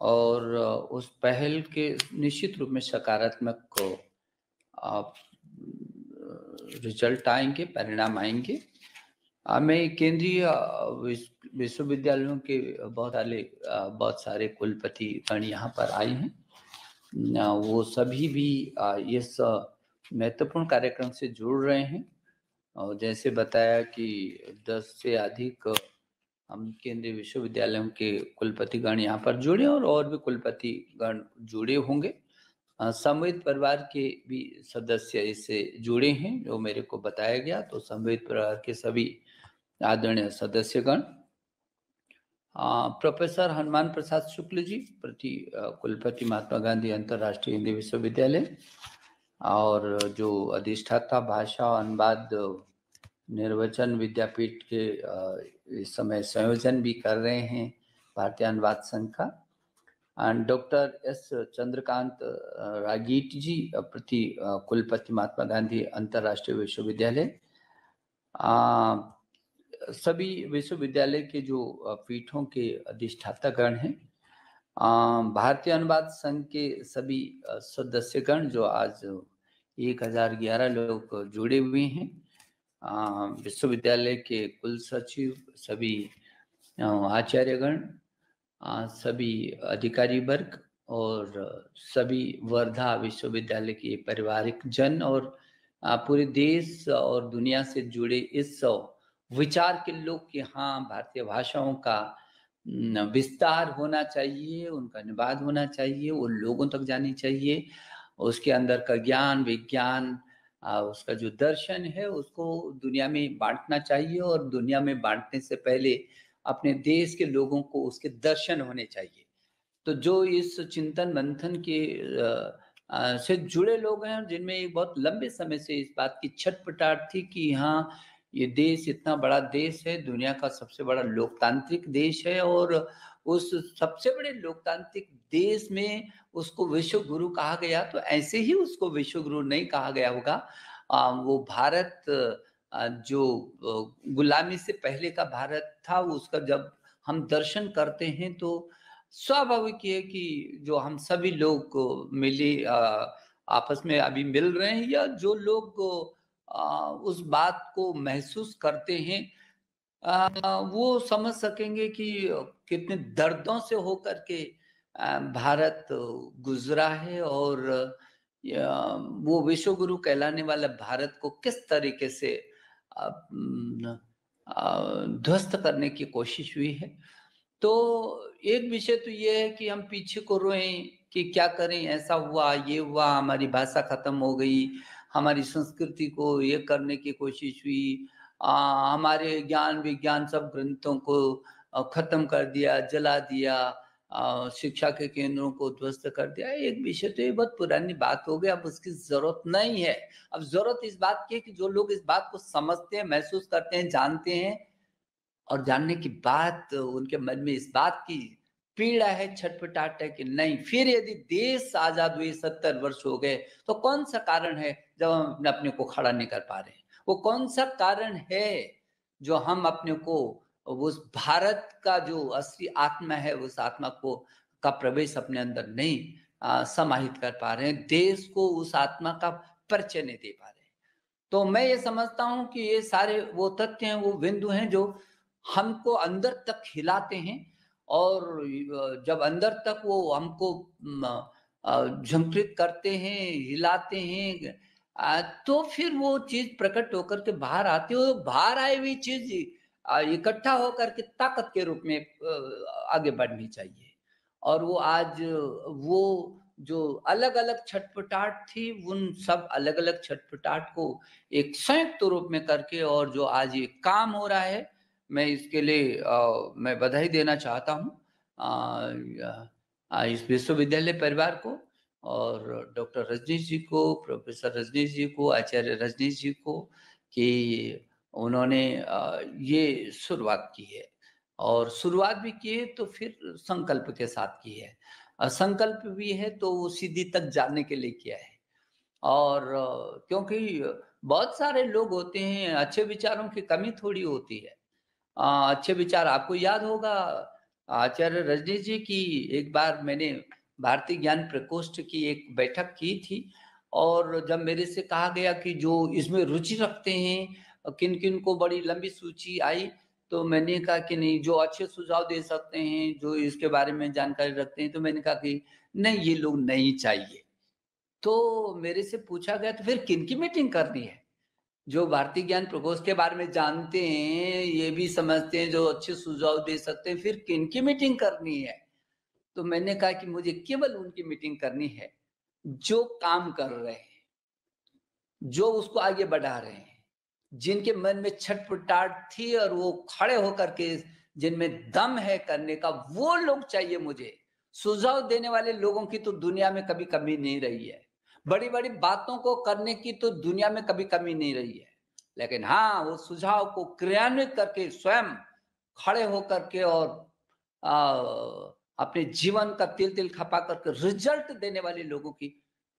और उस पहल के निश्चित रूप में सकारात्मक रिजल्ट आएंगे, परिणाम आएंगे। मैं केंद्रीय विश्वविद्यालयों के बहुत सारे कुलपति गण यहाँ पर आए हैं। वो सभी भी इस महत्वपूर्ण कार्यक्रम से जुड़ रहे हैं और जैसे बताया कि 10 से अधिक हम केंद्रीय विश्वविद्यालयों के कुलपति गण यहाँ पर जुड़े और भी कुलपति गण जुड़े होंगे। संवेद परिवार के भी सदस्य इससे जुड़े हैं जो मेरे को बताया गया। तो संवेद परिवार के सभी आदरणीय सदस्यगण, प्रोफेसर हनुमान प्रसाद शुक्ल जी प्रति कुलपति महात्मा गांधी अंतर्राष्ट्रीय हिंदी विश्वविद्यालय और जो अधिष्ठाता भाषा अनुवाद निर्वचन विद्यापीठ के इस समय संयोजन भी कर रहे हैं भारतीय अनुवाद संघ का, डॉक्टर एस चंद्रकांत रागीट जी प्रति कुलपति महात्मा गांधी अंतर्राष्ट्रीय विश्वविद्यालय, सभी विश्वविद्यालय के जो पीठों के अधिष्ठाता गण हैं, भारतीय अनुवाद संघ के सभी सदस्यगण जो आज 1011 लोग जुड़े हुए हैं, विश्वविद्यालय के कुल सचिव, सभी आचार्यगण, सभी अधिकारी वर्ग और सभी वर्धा विश्वविद्यालय के पारिवारिक जन और पूरे देश और दुनिया से जुड़े इस विचार के लोग कि हाँ, भारतीय भाषाओं का विस्तार होना चाहिए, उनका निवाद होना चाहिए, वो लोगों तक जानी चाहिए, उसके अंदर का ज्ञान विज्ञान उसका जो दर्शन है उसको दुनिया में बांटना चाहिए और दुनिया में बांटने से पहले अपने देश के लोगों को उसके दर्शन होने चाहिए। तो जो इस चिंतन मंथन के से जुड़े लोग हैं जिनमें एक बहुत लंबे समय से इस बात की छटपटाहट थी कि हाँ, ये देश इतना बड़ा देश है, दुनिया का सबसे बड़ा लोकतांत्रिक देश है और उस सबसे बड़े लोकतांत्रिक देश में उसको विश्व गुरु कहा गया, तो ऐसे ही उसको विश्व गुरु नहीं कहा गया होगा। वो भारत जो गुलामी से पहले का भारत था, उसका जब हम दर्शन करते हैं तो स्वाभाविक है कि जो हम सभी लोग मिले आपस में अभी मिल रहे हैं या जो लोग उस बात को महसूस करते हैं वो समझ सकेंगे कि कितने दर्दों से होकर के भारत गुजरा है और वो विश्व गुरु कहलाने वाला भारत को किस तरीके से ध्वस्त करने की कोशिश हुई है। तो एक विषय तो ये है कि हम पीछे को रोएं कि क्या करें, ऐसा हुआ, ये हुआ, हमारी भाषा खत्म हो गई, हमारी संस्कृति को ये करने की कोशिश हुई, हमारे ज्ञान विज्ञान सब ग्रंथों को खत्म कर दिया, जला दिया, शिक्षा के केंद्रों को ध्वस्त कर दिया। एक विषय तो ये बहुत पुरानी बात हो गई, अब उसकी जरूरत नहीं है। अब जरूरत इस बात की है कि जो लोग इस बात को समझते हैं, महसूस करते हैं, जानते हैं और जानने के बाद उनके मन में इस बात की पीड़ा है, छटपटाहट है कि नहीं, फिर यदि देश आजाद हुए 70 वर्ष हो गए तो कौन सा कारण है जब हम अपने को खड़ा नहीं कर पा रहे हैं? वो कौन सा कारण है जो हम अपने को उस भारत का जो असली आत्मा है उस आत्मा को का प्रवेश अपने अंदर नहीं समाहित कर पा रहे हैं, देश को उस आत्मा का परिचय नहीं दे पा रहे हैं। तो मैं ये समझता हूं कि ये सारे वो तथ्य हैं, वो बिंदु हैं जो हमको अंदर तक हिलाते हैं और जब अंदर तक वो हमको झंकृत करते हैं, हिलाते हैं, तो फिर वो चीज प्रकट होकर के बाहर आती है। बाहर आई हुई चीज इकट्ठा होकर के ताकत के रूप में आगे बढ़नी चाहिए और वो आज वो जो अलग अलग छटपटाहट थी, उन सब अलग अलग छटपटाहट को एक संयुक्त रूप में करके और जो आज ये काम हो रहा है, मैं इसके लिए मैं बधाई देना चाहता हूँ इस विश्वविद्यालय परिवार को और डॉक्टर रजनीश जी को, प्रोफेसर रजनीश जी को, आचार्य रजनीश जी को, कि उन्होंने ये शुरुआत की है और शुरुआत भी की है तो फिर संकल्प के साथ की है। संकल्प भी है तो वो सीधी तक जाने के लिए किया है। और क्योंकि बहुत सारे लोग होते हैं, अच्छे विचारों की कमी थोड़ी होती है। अच्छे विचार, आपको याद होगा आचार्य रजनीश जी की एक बार मैंने भारतीय ज्ञान प्रकोष्ठ की एक बैठक की थी और जब मेरे से कहा गया कि जो इसमें रुचि रखते हैं किन किन को बड़ी लंबी सूची आई, तो मैंने कहा कि नहीं, जो अच्छे सुझाव दे सकते हैं, जो इसके बारे में जानकारी रखते हैं, तो मैंने कहा कि नहीं, ये लोग नहीं चाहिए। तो मेरे से पूछा गया तो फिर किन की मीटिंग करनी है? जो भारतीय ज्ञान प्रकोष्ठ के बारे में जानते हैं, ये भी समझते हैं, जो अच्छे सुझाव दे सकते हैं, फिर किन की मीटिंग करनी है? तो मैंने कहा कि मुझे केवल उनकी मीटिंग करनी है जो काम कर रहे हैं, जो उसको आगे बढ़ा रहे हैं, जिनके मन में छटपटाहट थी और वो खड़े होकर के जिनमें दम है करने का, वो लोग चाहिए मुझे। सुझाव देने वाले लोगों की तो दुनिया में कभी कमी नहीं रही है, बड़ी बड़ी बातों को करने की तो दुनिया में कभी कमी नहीं रही है, लेकिन हाँ, वो सुझाव को क्रियान्वित करके स्वयं खड़े होकर के और अपने जीवन का तिल तिल खपा करके रिजल्ट देने वाले लोगों की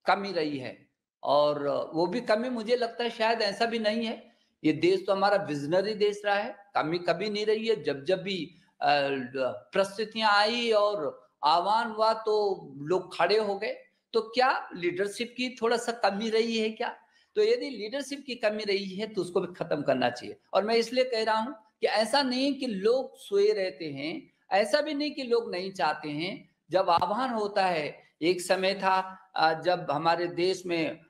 कमी रही है। और वो भी कमी मुझे लगता है शायद ऐसा भी नहीं है, ये देश तो हमारा विजनरी देश रहा है, कमी कभी नहीं रही है। जब जब भी परिस्थितियां आई और आह्वान हुआ तो लोग खड़े हो गए। तो क्या लीडरशिप की थोड़ा सा कमी रही है क्या? तो यदि लीडरशिप की कमी रही है तो उसको भी खत्म करना चाहिए। और मैं इसलिए कह रहा हूं कि ऐसा नहीं कि लोग सोए रहते हैं, ऐसा भी नहीं कि लोग नहीं चाहते हैं। जब आह्वान होता है, एक समय था जब हमारे देश में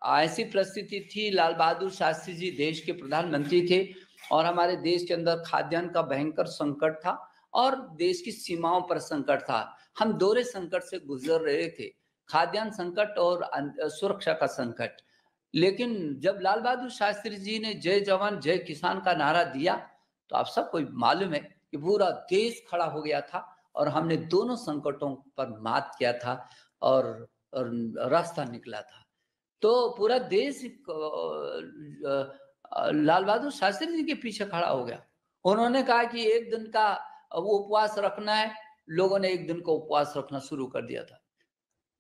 ऐसी परिस्थिति थी, लाल बहादुर शास्त्री जी देश के प्रधानमंत्री थे और हमारे देश के अंदर खाद्यान्न का भयंकर संकट था और देश की सीमाओं पर संकट था। हम दोहरे संकट से गुजर रहे थे, खाद्यान्न संकट और सुरक्षा का संकट। लेकिन जब लाल बहादुर शास्त्री जी ने जय जवान जय किसान का नारा दिया तो आप सबको मालूम है कि पूरा देश खड़ा हो गया था और हमने दोनों संकटों पर मात किया था और रास्ता निकला था। तो पूरा देश लाल बहादुर शास्त्री जी के पीछे खड़ा हो गया। उन्होंने कहा कि एक दिन का उपवास रखना है, लोगों ने एक दिन का उपवास रखना शुरू कर दिया था,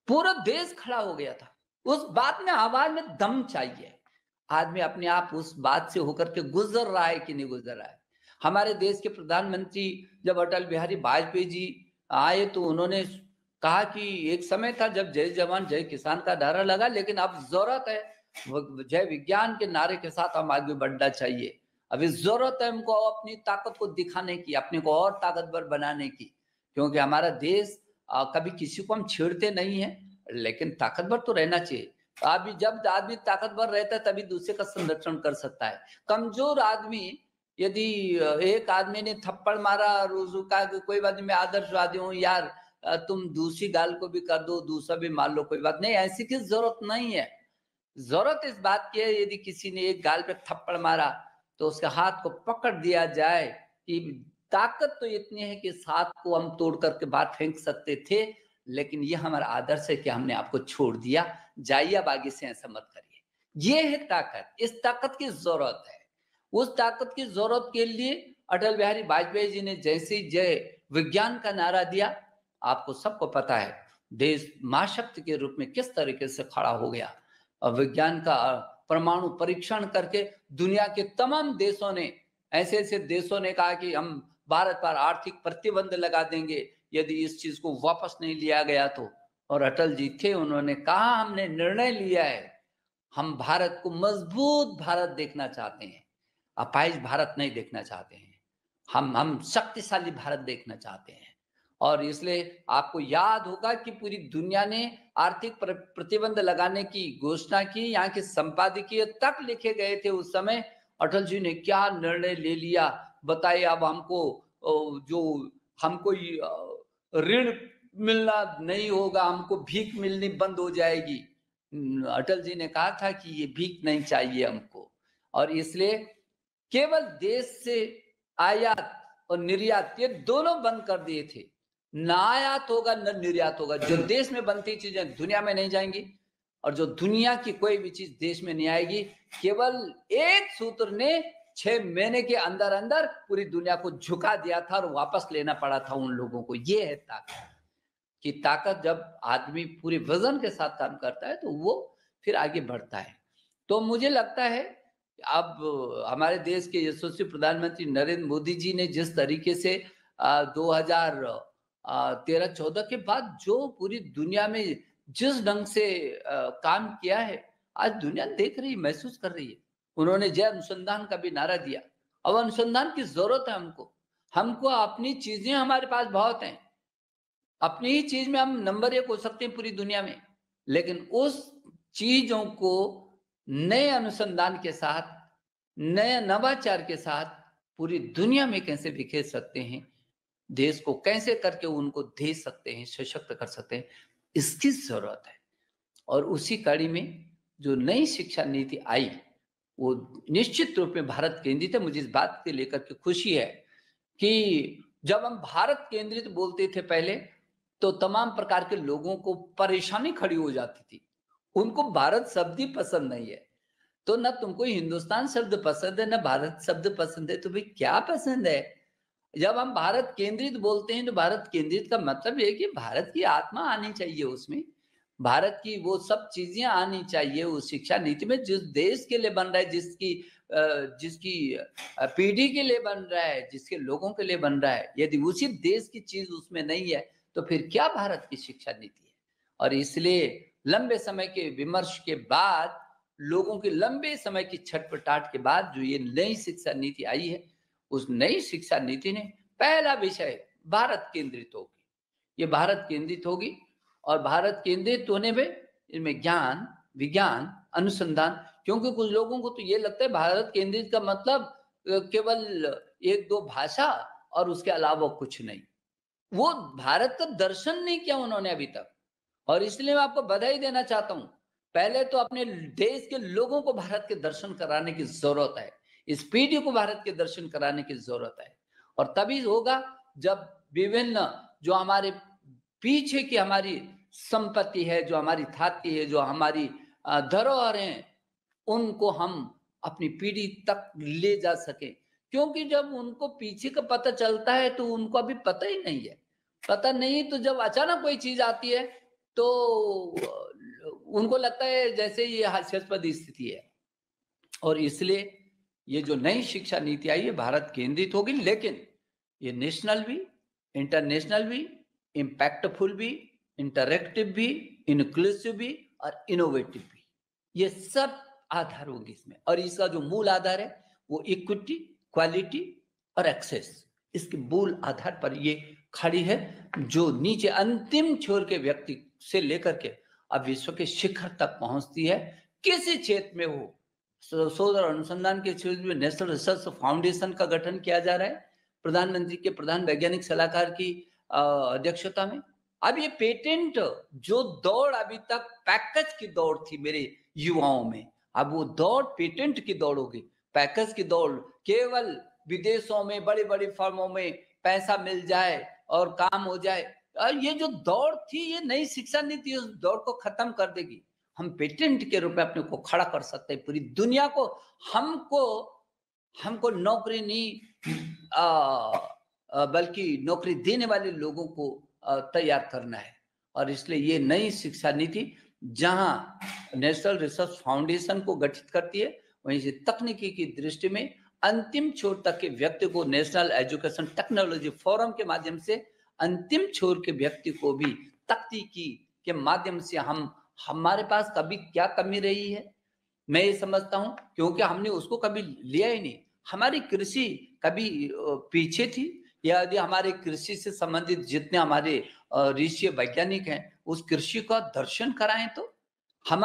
पूरा देश खड़ा हो गया था। उस बात में, आवाज में दम चाहिए। आदमी अपने आप उस बात से होकर के गुजर रहा है कि नहीं गुजर रहा है। हमारे देश के प्रधानमंत्री जब अटल बिहारी वाजपेयी जी आए तो उन्होंने कहा कि एक समय था जब जय जवान जय किसान का नारा लगा, लेकिन अब जरूरत है जय विज्ञान के नारे के साथ हम आगे बढ़ना चाहिए। अभी जरूरत है हमको अपनी ताकत को दिखाने की, अपने को और ताकतवर बनाने की, क्योंकि हमारा देश कभी किसी को हम छेड़ते नहीं है, लेकिन ताकतवर तो रहना चाहिए। अभी जब आदमी ताकतवर रहता है तभी दूसरे का संरक्षण कर सकता है। कमजोर आदमी, यदि एक आदमी ने थप्पड़ मारा और उसको कहा कि कोई बात नहीं, मैं आदर्शवादी हूँ यार, तुम दूसरी गाल को भी कर दो, दूसरा भी मार लो, कोई बात नहीं, ऐसी की जरूरत नहीं है। जरूरत इस बात की है, यदि किसी ने एक गाल पे थप्पड़ मारा तो उसके हाथ को पकड़ दिया जाए कि ताकत तो इतनी है कि हाथ को हम तोड़ करके बाहर फेंक सकते थे, लेकिन ये हमारा आदर्श है कि हमने आपको छोड़ दिया, जाइए अब आगे से ऐसा मत करिए। ये है ताकत, इस ताकत की जरूरत है। उस ताकत की जरूरत के लिए अटल बिहारी वाजपेयी जी ने जैसे जय विज्ञान का नारा दिया, आपको सबको पता है देश महाशक्ति के रूप में किस तरीके से खड़ा हो गया। विज्ञान का परमाणु परीक्षण करके दुनिया के तमाम देशों ने, ऐसे ऐसे देशों ने कहा कि हम भारत पर आर्थिक प्रतिबंध लगा देंगे यदि इस चीज को वापस नहीं लिया गया तो। और अटल जी थे, उन्होंने कहा हमने निर्णय लिया है, हम भारत को मजबूत भारत देखना चाहते हैं, अपाहिज भारत नहीं देखना चाहते हैं, हम शक्तिशाली भारत देखना चाहते हैं। और इसलिए आपको याद होगा कि पूरी दुनिया ने आर्थिक प्रतिबंध लगाने की घोषणा की, यहाँ के संपादकीय तक लिखे गए थे उस समय। अटल जी ने क्या निर्णय ले लिया बताइए। अब हमको जो हमको ऋण मिलना नहीं होगा, हमको भीख मिलनी बंद हो जाएगी। अटल जी ने कहा था कि ये भीख नहीं चाहिए हमको, और इसलिए केवल देश से आयात और निर्यात ये दोनों बंद कर दिए थे। ना आयात होगा न निर्यात होगा। जो देश में बनती चीजें दुनिया में नहीं जाएंगी, और जो दुनिया की कोई भी चीज देश में नहीं आएगी। केवल एक सूत्र ने 6 महीने के अंदर अंदर पूरी दुनिया को झुका दिया था और वापस लेना पड़ा था उन लोगों को। ये है ताकत, कि ताकत जब आदमी पूरे वजन के साथ काम करता है तो वो फिर आगे बढ़ता है। तो मुझे लगता है अब हमारे देश के यशस्वी प्रधानमंत्री नरेंद्र मोदी जी ने जिस तरीके से 2013-14 के बाद जो पूरी दुनिया में जिस ढंग से काम किया है, आज दुनिया देख रही, महसूस कर रही है। उन्होंने जय अनुसंधान का भी नारा दिया। अब अनुसंधान की जरूरत है हमको अपनी चीजें हमारे पास बहुत हैं, अपनी ही चीज में हम नंबर 1 हो सकते हैं पूरी दुनिया में, लेकिन उस चीजों को नए अनुसंधान के साथ, नए नवाचार के साथ पूरी दुनिया में कैसे बिखेर सकते हैं, देश को कैसे करके उनको दे सकते हैं, सशक्त कर सकते हैं, इसकी जरूरत है। और उसी कड़ी में जो नई शिक्षा नीति आई वो निश्चित रूप में भारत केंद्रित है। मुझे इस बात के लेकर के खुशी है कि जब हम भारत केंद्रित बोलते थे पहले, तो तमाम प्रकार के लोगों को परेशानी खड़ी हो जाती थी। उनको भारत शब्द ही पसंद नहीं है, तो न तुमको हिंदुस्तान शब्द पसंद है, न भारत शब्द पसंद है, तो भाई क्या पसंद है? जब हम भारत केंद्रित बोलते हैं तो भारत केंद्रित का मतलब है कि भारत की आत्मा आनी चाहिए, उसमें भारत की वो सब चीजें आनी चाहिए उस शिक्षा नीति में, जिस देश के लिए बन रहा है, जिसकी पीढ़ी के लिए बन रहा है, जिसके लोगों के लिए बन रहा है। यदि उसी देश की चीज उसमें नहीं है तो फिर क्या भारत की शिक्षा नीति है? और इसलिए लंबे समय के विमर्श के बाद, लोगों के लंबे समय की छटपटाहट के बाद जो ये नई शिक्षा नीति आई है, उस नई शिक्षा नीति ने पहला विषय भारत केंद्रित होगी। ये भारत केंद्रित होगी, और भारत केंद्रित होने में इनमें ज्ञान, विज्ञान, अनुसंधान, क्योंकि कुछ लोगों को तो ये लगता है भारत केंद्रित का मतलब केवल 1-2 भाषा और उसके अलावा कुछ नहीं। वो भारत का दर्शन नहीं किया उन्होंने अभी तक, और इसलिए मैं आपको बधाई देना चाहता हूं। पहले तो अपने देश के लोगों को भारत के दर्शन कराने की जरूरत है, इस पीढ़ी को भारत के दर्शन कराने की जरूरत है, और तभी होगा जब विभिन्न जो हमारे पीछे की हमारी संपत्ति है, जो हमारी धाती है, जो हमारी धरोहर है, उनको हम अपनी पीढ़ी तक ले जा सके। क्योंकि जब उनको पीछे का पता चलता है तो उनको अभी पता ही नहीं है, पता नहीं, तो जब अचानक कोई चीज आती है तो उनको लगता है जैसे ये हास्यास्पद स्थिति है। और इसलिए ये जो नई शिक्षा नीति आई है भारत केंद्रित होगी, लेकिन ये नेशनल भी, इंटरनेशनल भी, इम्पैक्टफुल भी, इंटरैक्टिव भी, इंक्लूसिव भी और इनोवेटिव भी, ये सब आधार होंगे इसमें। और इसका जो मूल आधार है वो इक्विटी, क्वालिटी और एक्सेस, इसके मूल आधार पर ये खड़ी है, जो नीचे अंतिम छोर के व्यक्ति से लेकर के अब विश्व के शिखर तक पहुंचती है। किसी क्षेत्र में हो, शोध और अनुसंधान के क्षेत्र में नेशनल रिसर्च फाउंडेशन का गठन किया जा रहा है प्रधानमंत्री के प्रधान वैज्ञानिक सलाहकार की अध्यक्षता में। अब ये पेटेंट जो दौड़ अभी तक पैकेज की दौड़ थी मेरे युवाओं में, अब वो दौड़ पेटेंट की दौड़ होगी, पैकेज की दौड़। केवल विदेशों में बड़ी बड़ी फर्मों में पैसा मिल जाए और काम हो जाए, ये जो दौड़ थी, ये नई शिक्षा नीति उस दौड़ को खत्म कर देगी। हम पेटेंट के रूप में अपने को खड़ा कर सकते हैं पूरी दुनिया को। हमको नौकरी नहीं बल्कि नौकरी देने वाले लोगों को तैयार करना है। और इसलिए ये नई शिक्षा नीति जहां नेशनल रिसर्च फाउंडेशन को गठित करती है, वहीं से तकनीकी की दृष्टि में अंतिम छोर तक के व्यक्ति को नेशनल एजुकेशन टेक्नोलॉजी फोरम के माध्यम से अंतिम छोर के व्यक्ति को भी तकनीकी के माध्यम से हमारे पास कभी क्या कमी रही है, मैं ये समझता हूं, क्योंकि हमने उसको कभी लिया ही नहीं। हमारी कृषि कभी पीछे थी, या यदि हमारे कृषि से संबंधित जितने हमारे ऋषि वैज्ञानिक हैं उस कृषि का दर्शन कराएं, तो हम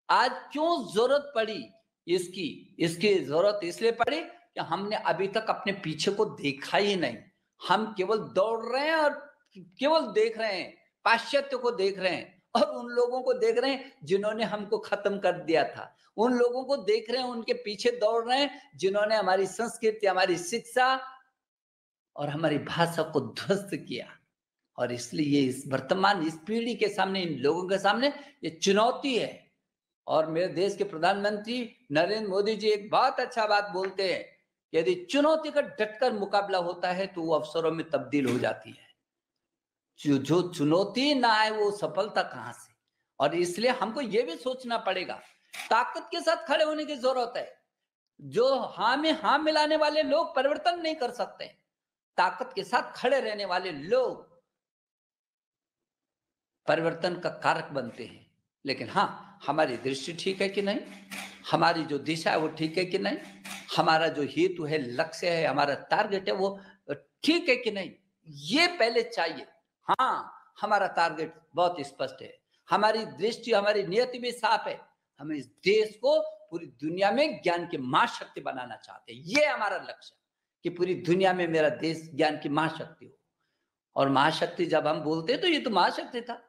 आज क्यों जरूरत पड़ी इसकी जरूरत इसलिए पड़ी कि हमने अभी तक अपने पीछे को देखा ही नहीं। हम केवल दौड़ रहे हैं और केवल देख रहे हैं, पाश्चात्य को देख रहे हैं और उन लोगों को देख रहे हैं जिन्होंने हमको खत्म कर दिया था, उन लोगों को देख रहे हैं, उनके पीछे दौड़ रहे हैं जिन्होंने हमारी संस्कृति, हमारी शिक्षा और हमारी भाषा को ध्वस्त किया। और इसलिए इस वर्तमान इस पीढ़ी के सामने, इन लोगों के सामने ये चुनौती है। और मेरे देश के प्रधानमंत्री नरेंद्र मोदी जी एक बहुत अच्छा बात बोलते हैं, यदि चुनौती का डटकर मुकाबला होता है तो वो अवसरों में तब्दील हो जाती है। जो चुनौती ना आए वो सफलता कहां से। और इसलिए हमको ये भी सोचना पड़ेगा, ताकत के साथ खड़े होने की जरूरत है। जो हाँ में हाँ मिलाने वाले लोग परिवर्तन नहीं कर सकते, ताकत के साथ खड़े रहने वाले लोग परिवर्तन का कारक बनते हैं। लेकिन हाँ, हमारी दृष्टि ठीक है कि नहीं, हमारी जो दिशा है वो ठीक है कि नहीं, हमारा जो हेतु है, लक्ष्य है, हमारा टारगेट है वो ठीक है कि नहीं, ये पहले चाहिए। हाँ, हमारा टारगेट बहुत स्पष्ट है, हमारी दृष्टि, हमारी नियति भी साफ है। हम इस देश को पूरी दुनिया में ज्ञान की महाशक्ति बनाना चाहते हैं। ये हमारा लक्ष्य है कि पूरी दुनिया में मेरा देश ज्ञान की महाशक्ति हो। और महाशक्ति जब हम बोलते हैं तो ये तो महाशक्ति था,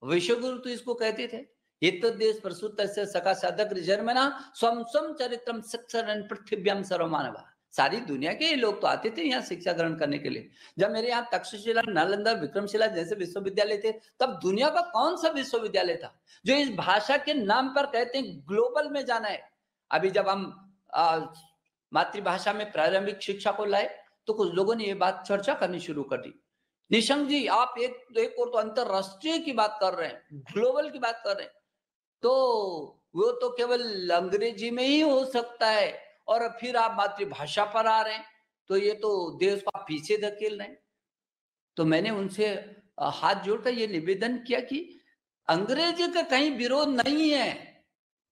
विश्वगुरु तो इसको कहते थे, एतद्देश प्रसूत से सका साधक जन्मना स्वम स्वम चरित्रम शिक्षण पृथ्व्याम सर्वमानवा। सारी दुनिया के लोग तो आते थे यहाँ शिक्षा ग्रहण करने के लिए। जब मेरे यहाँ तक्षशिला, नालंदा, विक्रमशिला जैसे विश्वविद्यालय थे, तब दुनिया का कौन सा विश्वविद्यालय था जो इस भाषा के नाम पर कहते हैं ग्लोबल में जाना है। अभी जब हम मातृभाषा में प्रारंभिक शिक्षा को लाए तो कुछ लोगों ने ये बात चर्चा करनी शुरू कर दी, निशंक जी आप एक और तो अंतरराष्ट्रीय की बात कर रहे हैं, ग्लोबल की बात कर रहे हैं, तो वो तो केवल अंग्रेजी में ही हो सकता है, और फिर आप मातृभाषा पर आ रहे हैं, तो ये तो देश को पीछे धकेल रहे हैं। तो मैंने उनसे हाथ जोड़कर ये निवेदन किया कि अंग्रेजी का कहीं विरोध नहीं है,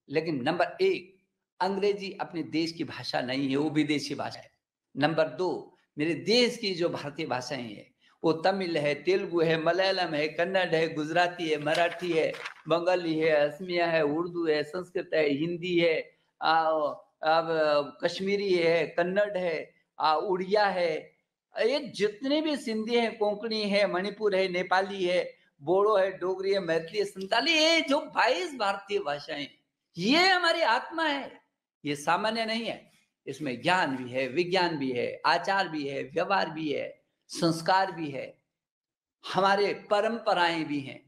लेकिन नंबर 1 अंग्रेजी अपने देश की भाषा नहीं है, वो विदेशी भाषा है। नंबर 2 मेरे देश की जो भारतीय भाषाएं हैं वो तमिल है, तेलुगु है, मलयालम है, कन्नड़ है, गुजराती है, मराठी है, बंगाली है, असमिया है, उर्दू है, संस्कृत है, हिंदी है, कश्मीरी है, कन्नड़ है, उड़िया है, ये जितने भी सिंधी है, कोंकणी है, मणिपुर है, नेपाली है, बोडो है, डोगरी है, मैथिली है, संताली, ये जो 22 भारतीय भाषाएं, ये हमारी आत्मा है, ये सामान्य नहीं है। इसमें ज्ञान भी है, विज्ञान भी है, आचार भी है, व्यवहार भी है, संस्कार भी है, हमारे परंपराएं भी हैं,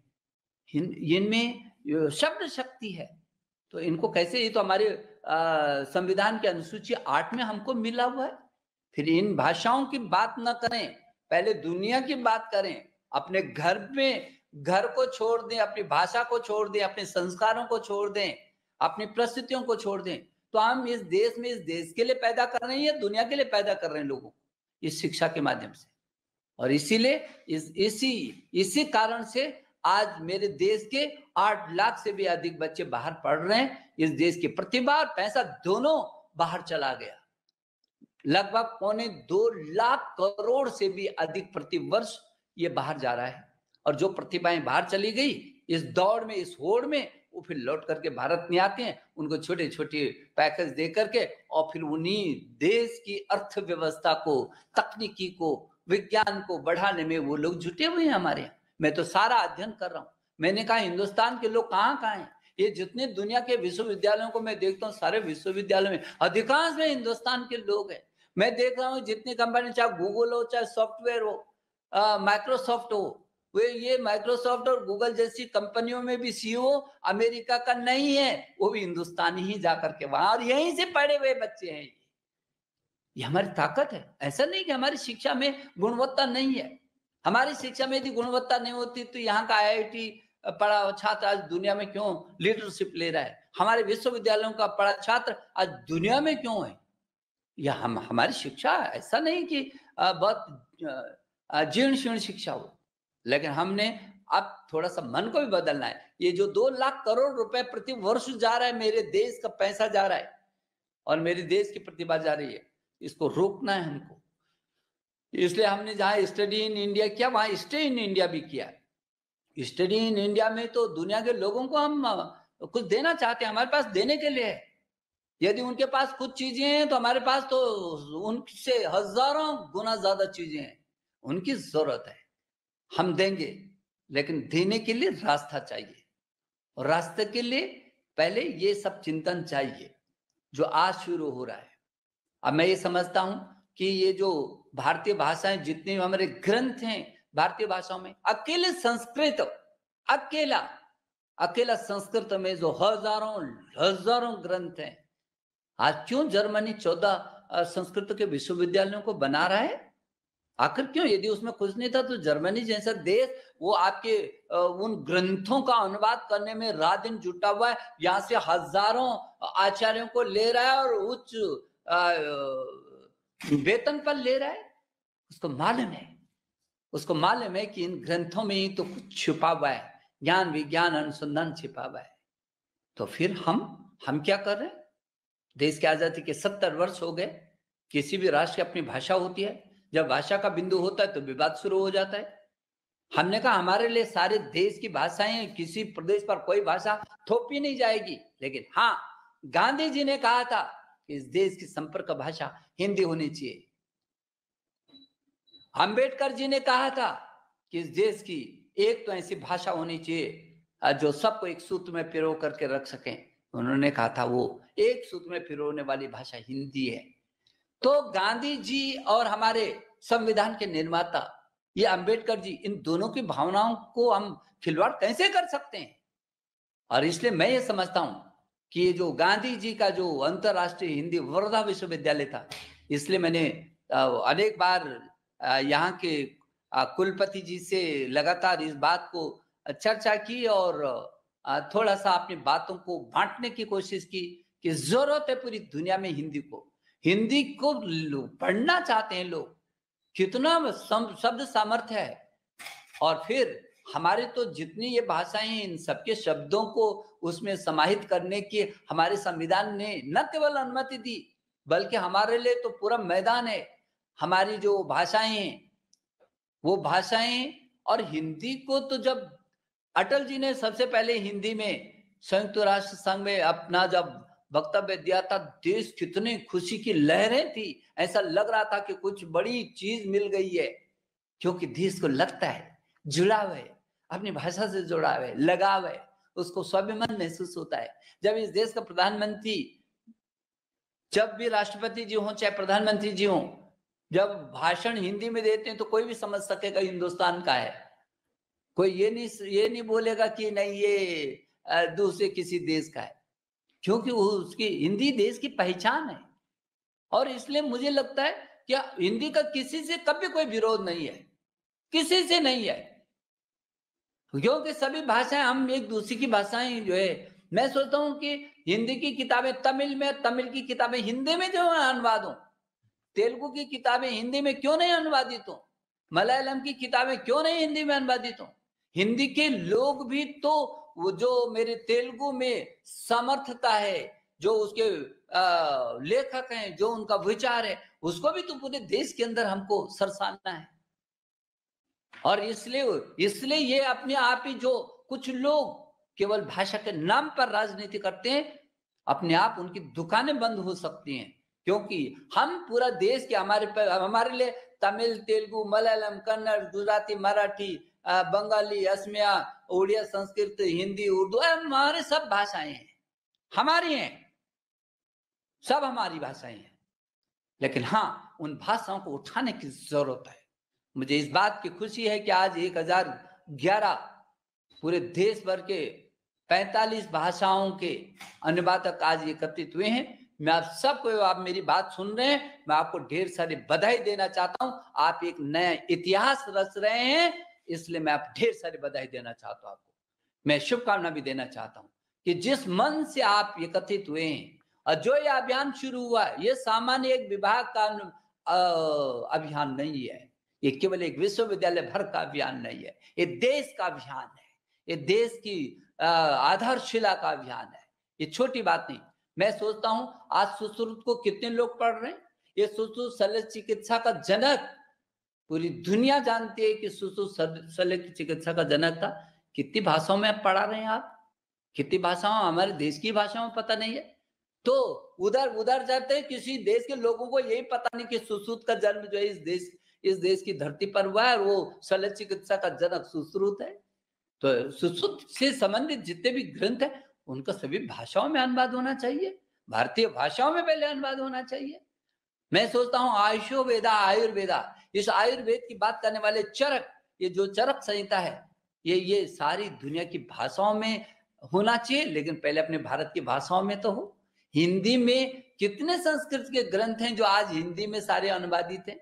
इनमें शब्द शक्ति है। तो इनको कैसे, ये तो हमारे संविधान के अनुसूची 8 में हमको मिला हुआ है। फिर इन भाषाओं की बात न करें, पहले दुनिया की बात करें, अपने घर में, घर को छोड़ दें, अपनी भाषा को छोड़ दें, अपने संस्कारों को छोड़ दें, अपनी परिस्थितियों को छोड़ दें, तो हम इस देश में, इस देश के लिए पैदा कर रहे हैं या दुनिया के लिए पैदा कर रहे हैं लोगों को, इस शिक्षा के माध्यम से। और इसीलिए इसी कारण से आज मेरे देश के 8 लाख से भी अधिक बच्चे बाहर पढ़ रहे हैं। इस देश की प्रतिभा और पैसा दोनों बाहर चला गया, लगभग 2.25 लाख करोड़ से भी अधिक प्रति वर्ष ये बाहर जा रहा है। और जो प्रतिभाएं बाहर चली गई इस दौड़ में, इस होड़ में, वो फिर लौट करके भारत नहीं आते हैं, उनको छोटे छोटे पैकेज दे करके, और फिर उन्हीं देश की अर्थव्यवस्था को, तकनीकी को, विज्ञान को बढ़ाने में वो लोग जुटे हुए हैं हमारे यहाँ। मैं तो सारा अध्ययन कर रहा हूँ, मैंने कहा हिंदुस्तान के लोग कहाँ हैं, ये जितने दुनिया के विश्वविद्यालयों को मैं देखता हूँ, सारे विश्वविद्यालयों में अधिकांश में हिंदुस्तान के लोग हैं। मैं देख रहा हूँ जितनी कंपनी, चाहे गूगल हो, चाहे सॉफ्टवेयर हो, माइक्रोसॉफ्ट हो, वे ये माइक्रोसॉफ्ट और गूगल जैसी कंपनियों में भी सीईओ अमेरिका का नहीं है, वो भी हिंदुस्तानी ही जाकर के वहां, और यहीं से पढ़े हुए बच्चे हैं। ये हमारी ताकत है। ऐसा नहीं कि हमारी शिक्षा में गुणवत्ता नहीं है, हमारी शिक्षा में यदि गुणवत्ता नहीं होती तो यहाँ का IIT पढ़ा छात्र आज दुनिया में क्यों लीडरशिप ले रहा है, हमारे विश्वविद्यालयों का पढ़ा छात्र आज दुनिया में क्यों है। यह हमारी शिक्षा ऐसा नहीं कि बहुत जीर्ण शीर्ण शिक्षा हो, लेकिन हमने अब थोड़ा सा मन को भी बदलना है। ये जो 2 लाख करोड़ रुपए प्रति वर्ष जा रहा है, मेरे देश का पैसा जा रहा है और मेरे देश की प्रतिभा जा रही है, इसको रोकना है हमको। इसलिए हमने जहाँ स्टडी इन इंडिया किया, वहां स्टे इन इंडिया भी किया। स्टडी इन इंडिया में तो दुनिया के लोगों को हम कुछ देना चाहते हैं, हमारे पास देने के लिए है। यदि उनके पास कुछ चीजें हैं तो हमारे पास तो उनसे हजारों गुना ज्यादा चीजें हैं, उनकी जरूरत है। हम देंगे, लेकिन देने के लिए रास्ता चाहिए, और रास्ते के लिए पहले ये सब चिंतन चाहिए जो आज शुरू हो रहा है। अब मैं ये समझता हूं कि ये जो भारतीय भाषाएं, जितने हमारे ग्रंथ हैं भारतीय भाषाओं में, अकेले संस्कृत, अकेला संस्कृत में जो हजारों ग्रंथ हैं, आज क्यों जर्मनी 14 संस्कृत के विश्वविद्यालयों को बना रहा है? आखिर क्यों? यदि उसमें कुछ नहीं था तो जर्मनी जैसा देश वो आपके उन ग्रंथों का अनुवाद करने में रात दिन जुटा हुआ है, यहां से हजारों आचार्यों को ले रहा है और उच्च वेतन पर ले रहा है। उसको मालूम है कि इन ग्रंथों में ही तो कुछ छिपा हुआ है, ज्ञान विज्ञान अनुसंधान छिपा हुआ है। तो फिर हम क्या कर रहे हैं? देश की आजादी के 70 वर्ष हो गए, किसी भी राष्ट्र की अपनी भाषा होती है, जब भाषा का बिंदु होता है तो विवाद शुरू हो जाता है। हमने कहा हमारे लिए सारे देश की भाषाएं, किसी प्रदेश पर कोई भाषा थोपी नहीं जाएगी, लेकिन हाँ, गांधी जी ने कहा था कि इस देश की संपर्क भाषा हिंदी होनी चाहिए। अंबेडकर जी ने कहा था कि इस देश की एक तो ऐसी भाषा होनी चाहिए जो सबको एक सूत्र में पिरो करके रख सकें। उन्होंने कहा था वो एक सूत्र में पिरोने वाली भाषा हिंदी है। तो गांधी जी और हमारे संविधान के निर्माता ये अंबेडकर जी, इन दोनों की भावनाओं को हम खिलवाड़ कैसे कर सकते हैं? और इसलिए मैं ये समझता हूं कि ये जो गांधी जी का जो अंतरराष्ट्रीय हिंदी वर्धा विश्वविद्यालय था, इसलिए मैंने अनेक बार यहाँ के कुलपति जी से लगातार इस बात को चर्चा की और थोड़ा सा अपनी बातों को बांटने की कोशिश की कि जरूरत है पूरी दुनिया में हिंदी को पढ़ना चाहते हैं लोग, कितना शब्द सामर्थ्य है। और फिर हमारे तो जितनी ये भाषाएं हैं, इन सबके शब्दों को उसमें समाहित करने की हमारे संविधान ने न केवल अनुमति दी, बल्कि हमारे लिए तो पूरा मैदान है। हमारी जो भाषाएं हैं वो भाषाएं, और हिंदी को तो जब अटल जी ने सबसे पहले हिंदी में संयुक्त राष्ट्र संघ में अपना जब वक्तव्य दिया था, देश कितनी खुशी की लहरें थी, ऐसा लग रहा था कि कुछ बड़ी चीज मिल गई है, क्योंकि देश को लगता है जुड़ाव है, अपनी भाषा से जुड़ाव है, लगाव है, उसको स्वाभिमान महसूस होता है। जब इस देश का प्रधानमंत्री, जब भी राष्ट्रपति जी हो चाहे प्रधानमंत्री जी हो, जब भाषण हिंदी में देते हैं तो कोई भी समझ सकेगा हिंदुस्तान का है। कोई ये नहीं बोलेगा कि नहीं ये दूसरे किसी देश का है, क्योंकि वो उसकी हिंदी देश की पहचान है। और इसलिए मुझे लगता है कि हिंदी का किसी से कभी कोई विरोध नहीं है, किसी से नहीं है, क्योंकि सभी भाषाएं, हम एक दूसरे की भाषाएं जो है, मैं सोचता हूं कि हिंदी की किताबें तमिल में, तमिल की किताबें हिंदी में जो अनुवाद हो, तेलुगु की किताबें हिंदी में क्यों नहीं अनुवादित हो, मलयालम की किताबें क्यों नहीं हिंदी में अनुवादित हो। हिंदी के लोग भी तो वो जो मेरे तेलुगु में समर्थता है, जो उसके लेखक हैं, जो उनका विचार है, उसको भी तो पूरे देश के अंदर हमको सरसाना है। और इसलिए ये अपने आप ही, जो कुछ लोग केवल भाषा के नाम पर राजनीति करते हैं, अपने आप उनकी दुकानें बंद हो सकती हैं, क्योंकि हम पूरा देश के हमारे लिए तमिल, तेलुगु, मलयालम, कन्नड़, गुजराती, मराठी, बंगाली, असमिया, उड़िया, संस्कृत, हिंदी, उर्दू, हमारे सब भाषाएं हैं, हमारी हैं, सब हमारी भाषाएं हैं। लेकिन हाँ, उन भाषाओं को उठाने की जरूरत है। मुझे इस बात की खुशी है कि आज 1011 पूरे देश भर के 45 भाषाओं के अनुवादक आज एकत्रित हुए हैं। मैं आप सबको, आप मेरी बात सुन रहे हैं, मैं आपको ढेर सारी बधाई देना चाहता हूं। आप एक नया इतिहास रच रहे हैं, इसलिए मैं आप ढेर सारी बधाई देना चाहता हूं। आपको मैं शुभकामना भी देना चाहता हूं कि जिस मन से आप एकत्रित हुए हैं और जो ये अभियान शुरू हुआ है, ये सामान्य एक विभाग का अभियान नहीं है, ये केवल एक विश्वविद्यालय भर का अभियान नहीं है, ये देश का अभियान है, ये देश की आधारशिला का अभियान है। ये छोटी बात नहीं। मैं सोचता हूं आज सुश्रुत को कितने लोग पढ़ रहे हैं। ये सुश्रुत शल्य चिकित्सा का जनक, पूरी दुनिया जानती है कि सुश्रुत शल्य चिकित्सा का जनक था। कितनी भाषाओं में आप पढ़ा रहे हैं, आप कितनी भाषाओं, हमारे देश की भाषाओं पता नहीं है, तो उधर जाते हैं, किसी देश के लोगों को यही पता नहीं कि सुश्रुत का जन्म जो है इस देश, इस देश की धरती पर हुआ है और वो शल्य चिकित्सा का जनक सुश्रुत है। तो सुश्रुत से संबंधित जितने भी ग्रंथ है उनका सभी भाषाओं में अनुवाद होना चाहिए, भारतीय भाषाओं में पहले अनुवाद होना चाहिए। मैं सोचता हूँ आयुषो वेदा आयुर्वेदा, इस आयुर्वेद की बात करने वाले चरक, ये जो चरक संहिता है ये सारी दुनिया की भाषाओं में होना चाहिए, लेकिन पहले अपने भारत की भाषाओं में तो हो। हिंदी में कितने संस्कृत के ग्रंथ हैं जो आज हिंदी में सारे अनुवादित हैं।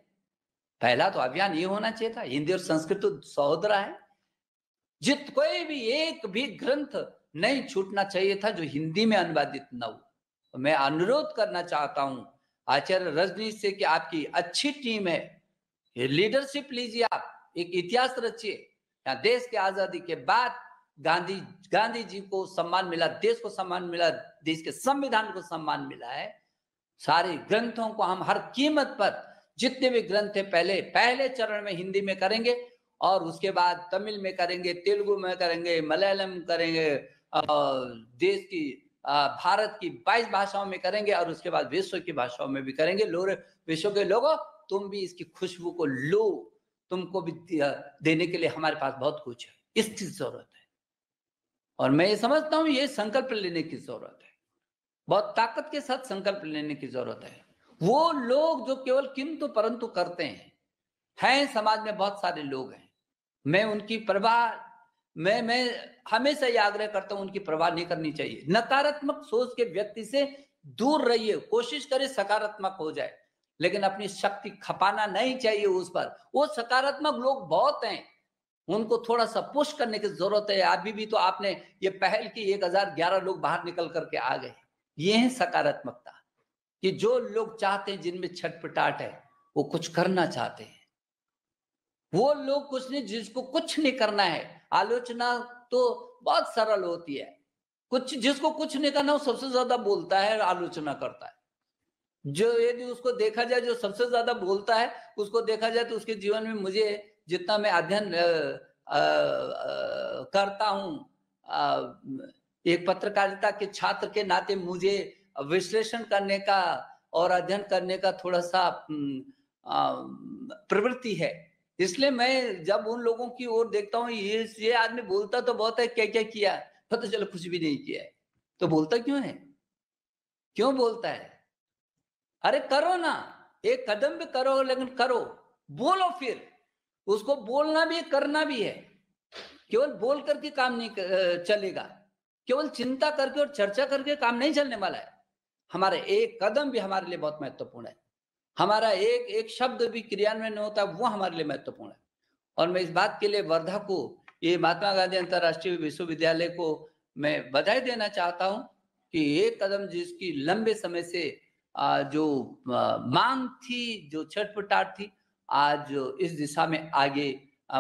पहला तो अभियान ये होना चाहिए था, हिंदी और संस्कृत तो सहोदरा है, कोई भी एक भी ग्रंथ नहीं छूटना चाहिए था जो हिंदी में अनुवादित न हो। मैं अनुरोध करना चाहता हूं आचार्य रजनीश से कि आपकी अच्छी टीम है, लीडरशिप लीजिए, आप एक इतिहास रचिए। यहाँ देश की आजादी के बाद गांधी जी को सम्मान मिला, देश को सम्मान मिला, देश के संविधान को सम्मान मिला है। सारे ग्रंथों को हम हर कीमत पर, जितने भी ग्रंथ है पहले चरण में हिंदी में करेंगे और उसके बाद तमिल में करेंगे, तेलुगु में करेंगे, मलयालम करेंगे, देश की भारत की 22 भाषाओं में करेंगे और उसके बाद विश्व की भाषाओं में भी करेंगे। विश्व के लोगों, तुम भी इसकी खुशबू को लो, तुमको भी देने के लिए हमारे पास बहुत कुछ है, इसकी जरूरत है। और मैं ये समझता हूं ये संकल्प लेने की जरूरत है, बहुत ताकत के साथ संकल्प लेने की जरूरत है। वो लोग जो केवल किंतु परंतु करते हैं समाज में बहुत सारे लोग हैं, मैं उनकी परवाह, मैं हमेशा ये आग्रह करता हूं उनकी परवाह नहीं करनी चाहिए। नकारात्मक सोच के व्यक्ति से दूर रहिए, कोशिश करें सकारात्मक हो जाए, लेकिन अपनी शक्ति खपाना नहीं चाहिए उस पर। वो सकारात्मक लोग बहुत हैं, उनको थोड़ा सा पुश करने की जरूरत है। अभी भी तो आपने ये पहल की, 1011 लोग बाहर निकल करके आ गए। ये है सकारात्मकता, कि जो लोग चाहते हैं, जिनमें छटपटाहट है, वो कुछ करना चाहते हैं। वो लोग कुछ नहीं, जिसको कुछ नहीं करना है। आलोचना तो बहुत सरल होती है, जिसको कुछ नहीं करना वो सबसे ज्यादा बोलता है, आलोचना करता है। जो यदि उसको देखा जाए, जो सबसे ज्यादा बोलता है उसको देखा जाए, तो उसके जीवन में, मुझे जितना मैं अध्ययन करता हूं, एक पत्रकारिता के छात्र के नाते मुझे विश्लेषण करने का और अध्ययन करने का थोड़ा सा प्रवृत्ति है। इसलिए मैं जब उन लोगों की ओर देखता हूँ, ये आदमी बोलता तो बहुत है, क्या क्या किया, तो चलो कुछ भी नहीं किया है, तो बोलता क्यों है, क्यों बोलता है? अरे करो ना, एक कदम भी करो, लेकिन करो, बोलो। फिर उसको बोलना भी करना भी है, केवल बोल करके काम नहीं चलेगा, केवल चिंता करके और चर्चा करके काम नहीं चलने वाला है। हमारा एक कदम भी हमारे लिए बहुत महत्वपूर्ण है, हमारा एक शब्द भी क्रियान्वयन होता है, वो हमारे लिए महत्वपूर्ण है। और मैं इस बात के लिए वर्धा को, ये महात्मा गांधी अंतर्राष्ट्रीय विश्वविद्यालय को मैं बधाई देना चाहता हूं कि एक कदम जिसकी लंबे समय से जो मांग थी, जो छटपटाहट थी, आज इस दिशा में आगे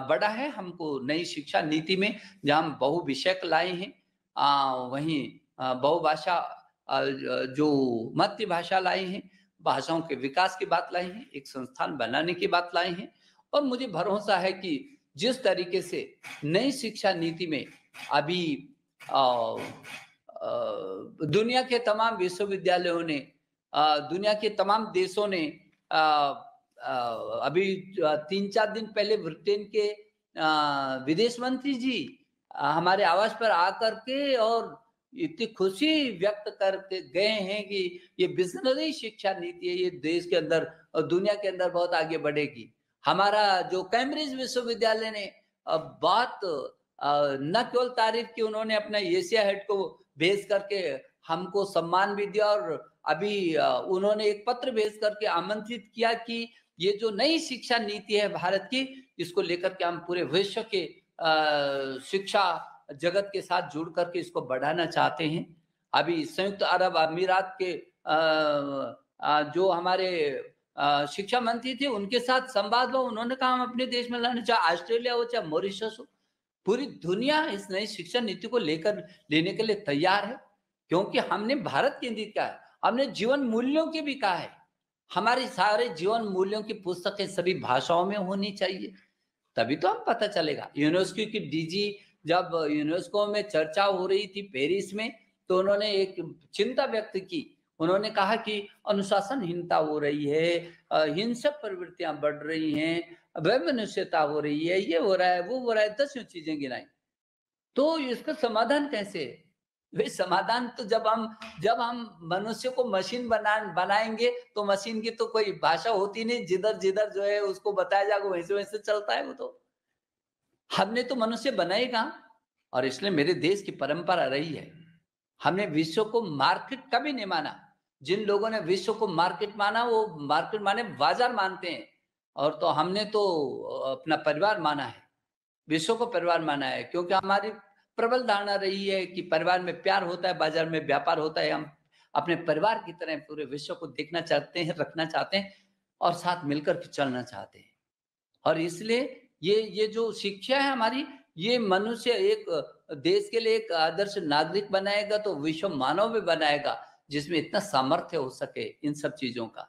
बढ़ा है। हमको नई शिक्षा नीति में जहाँ हम बहुविषयक लाए हैं, वहीं बहुभाषा, जो मातृभाषा लाए हैं, भाषाओं के विकास की बात लाई है, एक संस्थान बनाने की बात लाई है। और मुझे भरोसा है कि जिस तरीके से नई शिक्षा नीति में अभी दुनिया के तमाम विश्वविद्यालयों ने, दुनिया के तमाम देशों ने, अभी 3-4 दिन पहले ब्रिटेन के विदेश मंत्री जी हमारे आवास पर आकर के और इतनी खुशी व्यक्त करके गए हैं कि ये विजनरी शिक्षा नीति है, ये देश के अंदर और दुनिया के अंदर बहुत आगे बढ़ेगी। हमारा जो कैम्ब्रिज विश्वविद्यालय ने बात न केवल तारीफ की, उन्होंने अपना एशिया हेड को भेज करके हमको सम्मान भी दिया, और अभी उन्होंने एक पत्र भेज करके आमंत्रित किया कि ये जो नई शिक्षा नीति है भारत की, इसको लेकर के हम पूरे विश्व के शिक्षा जगत के साथ जुड़ करके इसको बढ़ाना चाहते हैं। अभी संयुक्त अरब अमीरात के जो हमारे शिक्षा मंत्री थे, उनके साथ संवाद हुआ, उन्होंने कहा हम अपने देश में लाना, चाहे ऑस्ट्रेलिया हो चाहे मॉरिशस हो, पूरी दुनिया इस नई शिक्षा नीति को लेने के लिए तैयार है। क्योंकि हमने भारत केंद्रित कहा है, हमने जीवन मूल्यों की भी कहा है, हमारी सारे जीवन मूल्यों की पुस्तकें सभी भाषाओं में होनी चाहिए, तभी तो हम पता चलेगा। यूनेस्को की डीजी जब यूनेस्को में चर्चा हो रही थी पेरिस में, तो उन्होंने एक चिंता व्यक्त की, उन्होंने कहा कि अनुशासनहीनता हो रही है, हिंसक प्रवृत्तियां बढ़ रही हैं, वैमनस्यता हो रही है, ये हो रहा है, वो हो रहा है, 10 चीजें गिनाई। तो इसका समाधान कैसे है? वे समाधान तो जब हम मनुष्य को मशीन बनाएंगे तो मशीन की तो कोई भाषा होती नहीं, जिधर जिधर जो है उसको बताया जाएगा वैसे वैसे चलता है वो। तो हमने तो मनुष्य बनाए कहाँ? और इसलिए मेरे देश की परंपरा रही है, हमने विश्व को मार्केट कभी नहीं माना। जिन लोगों ने विश्व को मार्केट माना वो मार्केट माने बाजार मानते हैं, और तो हमने तो अपना परिवार माना है, विश्व को परिवार माना है, क्योंकि हमारी प्रबल धारणा रही है कि परिवार में प्यार होता है, बाजार में व्यापार होता है। हम अपने परिवार की तरह पूरे विश्व को देखना चाहते हैं, रखना चाहते हैं और साथ मिलकर के चलना चाहते हैं। और इसलिए ये जो शिक्षा है हमारी, ये मनुष्य एक देश के लिए एक आदर्श नागरिक बनाएगा तो विश्व मानव भी बनाएगा, जिसमें इतना सामर्थ्य हो सके इन सब चीजों का।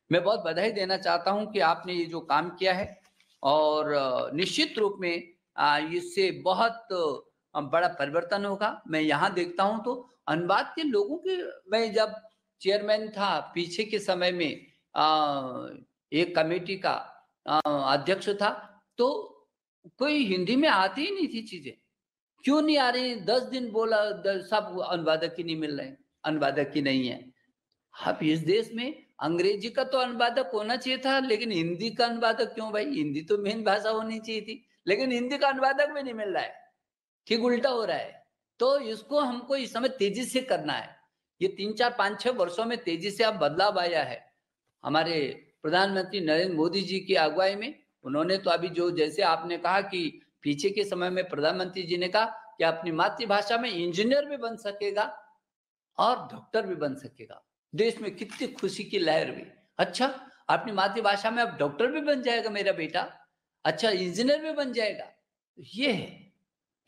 मैं बहुत बधाई देना चाहता हूं कि आपने ये जो काम किया है, और निश्चित रूप में इससे बहुत बड़ा परिवर्तन होगा। मैं यहाँ देखता हूँ तो अनुवाद के लोगों के, मैं जब चेयरमैन था पीछे के समय में, एक कमेटी का अध्यक्ष था, तो कोई हिंदी में आती ही नहीं थी चीजें। क्यों नहीं आ रही? 10 दिन बोला, सब अनुवादक ही नहीं मिल रहे, अनुवादक ही नहीं है। अब इस देश में अंग्रेजी का तो अनुवादक होना चाहिए था, लेकिन हिंदी का अनुवादक क्यों भाई? हिंदी तो मेन भाषा होनी चाहिए थी, लेकिन हिंदी का अनुवादक भी नहीं मिल रहा है, ठीक उल्टा हो रहा है। तो इसको हमको इस समय तेजी से करना है। ये 3, 4, 5, 6 वर्षों में तेजी से अब बदलाव आया है। हमारे प्रधानमंत्री नरेंद्र मोदी जी की अगुवाई में, उन्होंने तो अभी जो, जैसे आपने कहा कि पीछे के समय में प्रधानमंत्री जी ने कहा कि अपनी मातृभाषा में इंजीनियर भी बन सकेगा और डॉक्टर भी बन सकेगा। देश में कितनी खुशी की लहर हुई। अच्छा, अपनी मातृभाषा में अब डॉक्टर भी बन जाएगा मेरा बेटा, अच्छा इंजीनियर भी बन जाएगा। ये है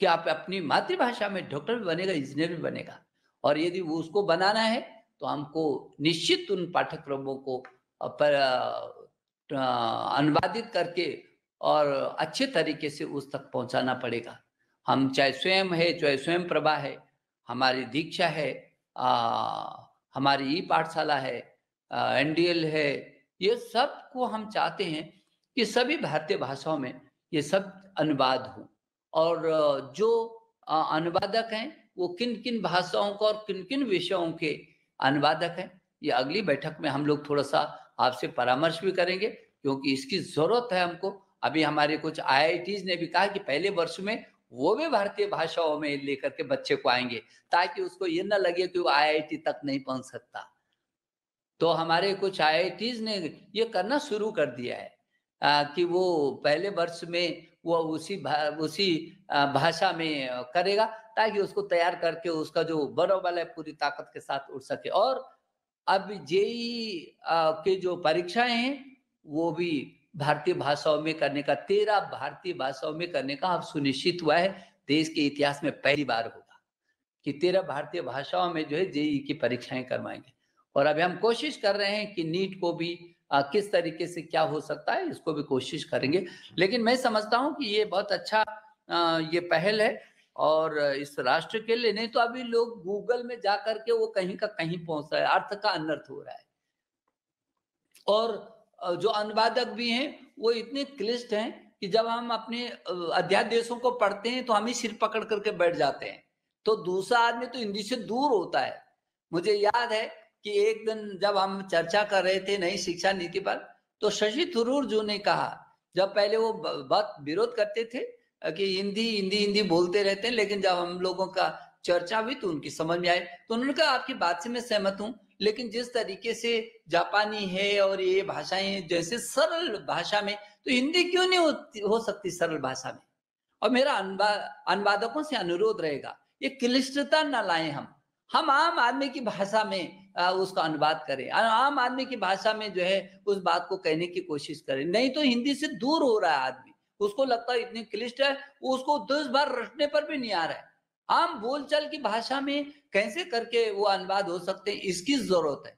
कि आप अपनी मातृभाषा में डॉक्टर भी बनेगा, इंजीनियर भी बनेगा। और यदि वो उसको बनाना है तो हमको निश्चित उन पाठ्यक्रमों को अनुवादित करके और अच्छे तरीके से उस तक पहुंचाना पड़ेगा। हम चाहे स्वयं है, चाहे स्वयं प्रभा है, हमारी दीक्षा है, हमारी ई पाठशाला है, NDL है, ये सब को हम चाहते हैं कि सभी भारतीय भाषाओं में ये सब अनुवाद हो। और जो अनुवादक हैं वो किन किन भाषाओं का और किन किन विषयों के अनुवादक हैं, ये अगली बैठक में हम लोग थोड़ा सा आपसे परामर्श भी करेंगे, क्योंकि इसकी जरूरत है हमको। अभी हमारे कुछ IITs ने भी कहा कि पहले वर्ष में वो भी भारतीय भाषाओं में लेकर के बच्चे को आएंगे, ताकि उसको ये ना लगे कि वो IIT तक नहीं पहुंच सकता। तो हमारे कुछ IITs ने ये करना शुरू कर दिया है कि वो पहले वर्ष में वो उसी भाषा में करेगा, ताकि उसको तैयार करके उसका जो बरोबल है पूरी ताकत के साथ उड़ सके। और अब JEE के जो परीक्षाएं हैं वो भी भारतीय भाषाओं में करने का, 13 भारतीय भाषाओं में करने का अब सुनिश्चित हुआ है। देश के इतिहास में पहली बार होगा कि 13 भारतीय भाषाओं में जो है JEE की परीक्षाएं करवाएंगे। और अभी हम कोशिश कर रहे हैं कि नीट को भी किस तरीके से क्या हो सकता है, इसको भी कोशिश करेंगे। लेकिन मैं समझता हूं कि ये बहुत अच्छा ये पहल है, और इस राष्ट्र के लिए नहीं तो अभी लोग गूगल में जा करके वो कहीं का कहीं पहुंच रहा है, अर्थ का अनर्थ हो रहा है। और जो अनुवादक भी हैं वो इतने क्लिष्ट हैं कि जब हम अपने अध्यादेशों को पढ़ते हैं तो हम ही सिर पकड़ करके बैठ जाते हैं, तो दूसरा आदमी तो हिंदी से दूर होता है। मुझे याद है कि एक दिन जब हम चर्चा कर रहे थे नई शिक्षा नीति पर, तो शशि थरूर जी ने कहा, जब पहले वो बहुत विरोध करते थे कि हिंदी हिंदी हिंदी बोलते रहते हैं, लेकिन जब हम लोगों का चर्चा हुई तो उनकी समझ में आए, तो उन्होंने कहा आपकी बात से मैं सहमत हूं, लेकिन जिस तरीके से जापानी है और ये भाषाएं जैसे सरल भाषा में, तो हिंदी क्यों नहीं हो सकती सरल भाषा में। और मेरा अनुवादकों से अनुरोध रहेगा, ये क्लिष्टता न लाएं, हम आम आदमी की भाषा में उसका अनुवाद करें, आम आदमी की भाषा में जो है उस बात को कहने की कोशिश करें। नहीं तो हिंदी से दूर हो रहा है आदमी, उसको लगता है इतनी क्लिष्ट है, वो उसको 10 बार रटने पर भी नहीं आ रहा है। आम बोलचाल की भाषा में कैसे करके वो अनुवाद हो सकते हैं, इसकी जरूरत है।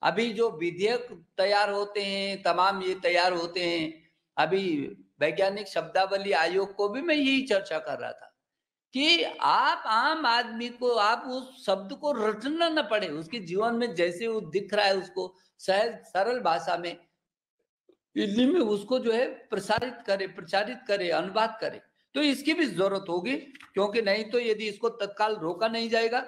अभी जो विधेयक तैयार होते हैं, तमाम ये तैयार होते हैं, अभी वैज्ञानिक शब्दावली आयोग को भी मैं यही चर्चा कर रहा था कि आप आम आदमी को आप उस शब्द को रटना न पड़े, उसके जीवन में जैसे वो दिख रहा है उसको सहज सरल भाषा में हिंदी में उसको जो है प्रचारित करे, अनुवाद करे। तो इसकी भी जरूरत होगी, क्योंकि नहीं तो यदि इसको तत्काल रोका नहीं जाएगा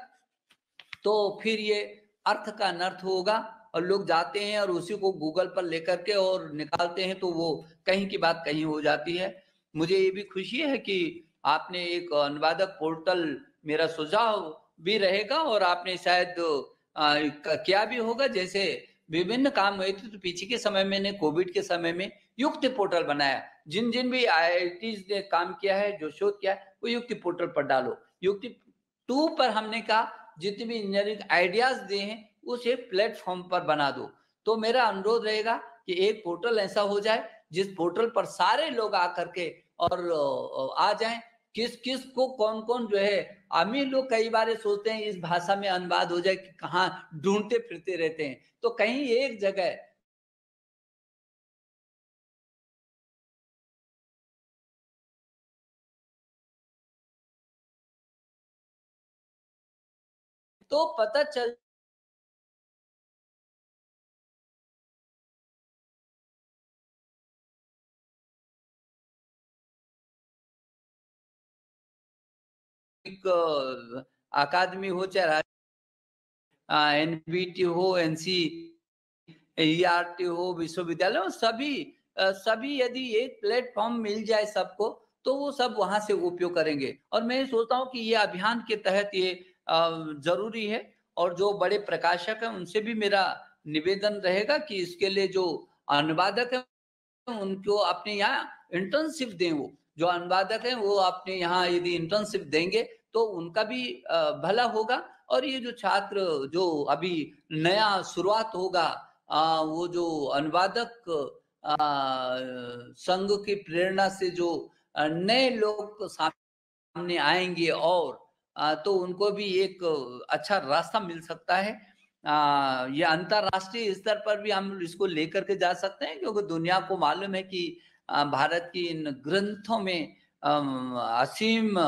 तो फिर ये अर्थ का अनर्थ होगा और लोग जाते हैं और उसी को गूगल पर लेकर के और निकालते हैं तो वो कहीं की बात कहीं हो जाती है। मुझे ये भी खुशी है कि आपने एक अनुवादक पोर्टल, मेरा सुझाव भी रहेगा और आपने शायद क्या भी होगा, जैसे विभिन्न काम हुए थे तो पीछे के समय में कोविड के समय में युक्ति पोर्टल बनाया। जिन जिन भी IITs ने काम किया है, जो शोध किया है, वो युक्ति पोर्टल पर डालो। युक्ति 2 पर हमने कहा जितने भी इंजीनियरिंग आइडियाज दिए हैं उसे प्लेटफॉर्म पर बना दो। तो मेरा अनुरोध रहेगा कि एक पोर्टल ऐसा हो जाए जिस पोर्टल पर सारे लोग आकर के और आ जाएं, किस किस को कौन कौन जो है। अमीर लोग कई बार सोचते हैं इस भाषा में अनुवाद हो जाए कि कहाँ ढूंढते फिरते रहते हैं, तो कहीं एक जगह तो पता चल एक अकादमी हो चाहे NBT हो, NCERT हो, विश्वविद्यालय हो, सभी यदि एक प्लेटफॉर्म मिल जाए सबको तो वो सब वहां से उपयोग करेंगे। और मैं सोचता हूँ कि ये अभियान के तहत ये जरूरी है और जो बड़े प्रकाशक हैं उनसे भी मेरा निवेदन रहेगा कि इसके लिए जो अनुवादक है उनको अपने यहाँ इंटर्नशिप दें। वो जो अनुवादक हैं वो अपने यहाँ यदि इंटर्नशिप देंगे तो उनका भी भला होगा। और ये जो छात्र जो अभी नया शुरुआत होगा, वो जो अनुवादक संघ की प्रेरणा से जो नए लोग सामने आएंगे और तो उनको भी एक अच्छा रास्ता मिल सकता है। ये अंतरराष्ट्रीय स्तर पर भी हम इसको लेकर के जा सकते हैं, क्योंकि दुनिया को मालूम है कि भारत की इन ग्रंथों में असीम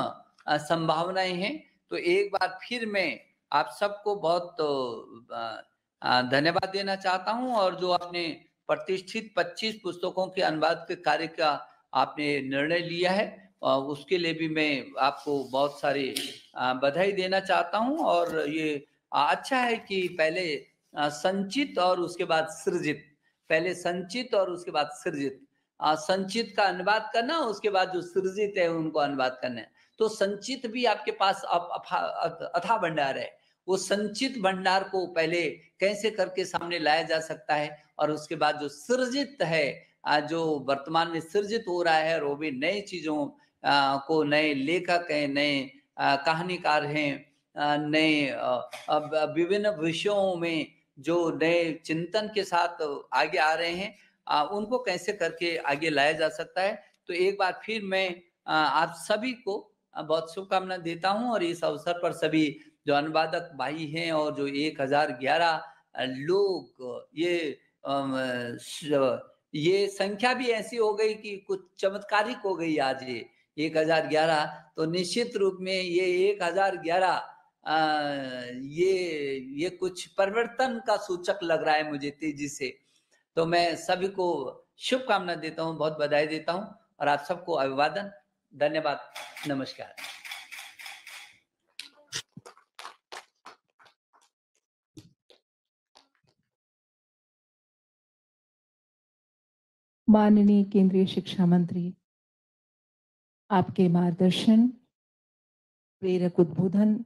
संभावनाएं हैं। तो एक बार फिर मैं आप सबको बहुत धन्यवाद देना चाहता हूं और जो आपने प्रतिष्ठित 25 पुस्तकों के अनुवाद के कार्य का आपने निर्णय लिया है उसके लिए भी मैं आपको बहुत सारी बधाई देना चाहता हूं। और ये अच्छा है कि पहले संचित और उसके बाद सृजित, पहले संचित और उसके बाद सृजित, संचित का अनुवाद करना, उसके बाद जो सृजित है उनको अनुवाद करना है। तो संचित भी आपके पास अथाह भंडार है, वो संचित भंडार को पहले कैसे करके सामने लाया जा सकता है और उसके बाद जो सृजित है, जो वर्तमान में सृजित हो रहा है, और वो भी नई चीजों को, नए लेखक हैं, नए कहानीकार हैं, नए विभिन्न विषयों में जो नए चिंतन के साथ आगे आ रहे हैं, उनको कैसे करके आगे लाया जा सकता है। तो एक बार फिर मैं आप सभी को बहुत शुभकामना देता हूं और इस अवसर पर सभी जो अनुवादक भाई हैं और जो 1011 लोग, ये संख्या भी ऐसी हो गई कि कुछ चमत्कारिक हो गई आज। ये 1011 तो निश्चित रूप में ये 1011 ये कुछ परिवर्तन का सूचक लग रहा है मुझे तेजी से। तो मैं सभी को शुभकामना देता हूं, बहुत बधाई देता हूं और आप सबको अभिवादन, धन्यवाद, नमस्कार। माननीय केंद्रीय शिक्षा मंत्री, आपके मार्गदर्शन, प्रेरक उद्बोधन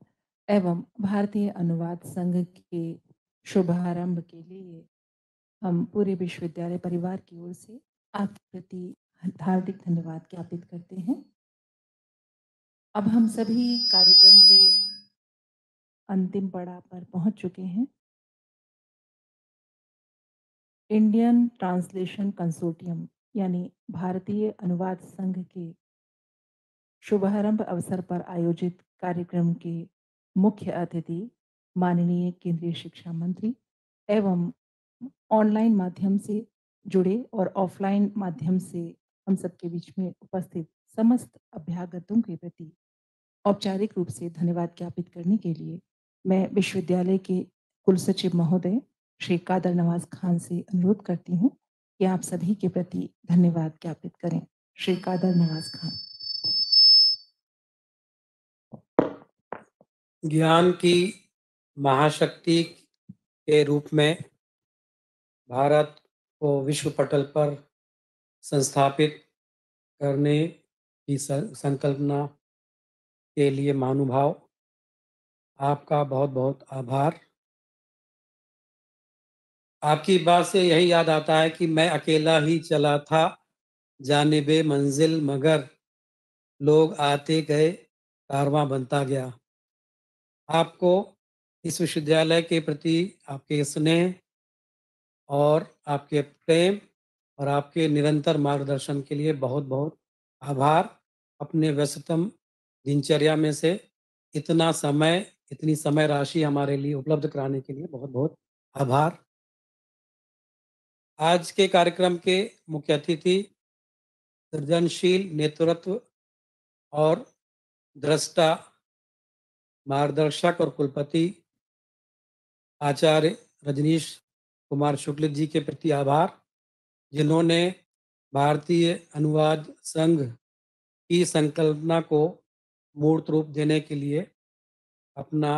एवं भारतीय अनुवाद संघ के शुभारंभ के लिए हम पूरे विश्वविद्यालय परिवार की ओर से आपके प्रति हार्दिक धन्यवाद ज्ञापित करते हैं। अब हम सभी कार्यक्रम के अंतिम पड़ाव पर पहुंच चुके हैं। इंडियन ट्रांसलेशन कंसोर्टियम यानी भारतीय अनुवाद संघ के शुभारंभ अवसर पर आयोजित कार्यक्रम के मुख्य अतिथि माननीय केंद्रीय शिक्षा मंत्री एवं ऑनलाइन माध्यम से जुड़े और ऑफलाइन माध्यम से हम सबके बीच में उपस्थित समस्त अभ्यागतों के प्रति औपचारिक रूप से धन्यवाद ज्ञापित करने के लिए मैं विश्वविद्यालय के कुलसचिव महोदय श्री कादर नवाज खान से अनुरोध करती हूँ कि आप सभी के प्रति धन्यवाद ज्ञापित करें। श्री कादर नवाज खान। ज्ञान की महाशक्ति के रूप में भारत को विश्व पटल पर संस्थापित करने की संकल्पना के लिए महानुभाव, आपका बहुत बहुत आभार। आपकी बात से यही याद आता है कि मैं अकेला ही चला था जानिबे मंजिल, मगर लोग आते गए कारवां बनता गया। आपको इस विश्वविद्यालय के प्रति आपके स्नेह और आपके प्रेम और आपके निरंतर मार्गदर्शन के लिए बहुत बहुत आभार। अपने व्यस्ततम दिनचर्या में से इतनी समय राशि हमारे लिए उपलब्ध कराने के लिए बहुत बहुत आभार। आज के कार्यक्रम के मुख्य अतिथि सृजनशील नेतृत्व और दृष्टा, मार्गदर्शक और कुलपति आचार्य रजनीश कुमार शुक्ल जी के प्रति आभार, जिन्होंने भारतीय अनुवाद संघ की संकल्पना को मूर्त रूप देने के लिए अपना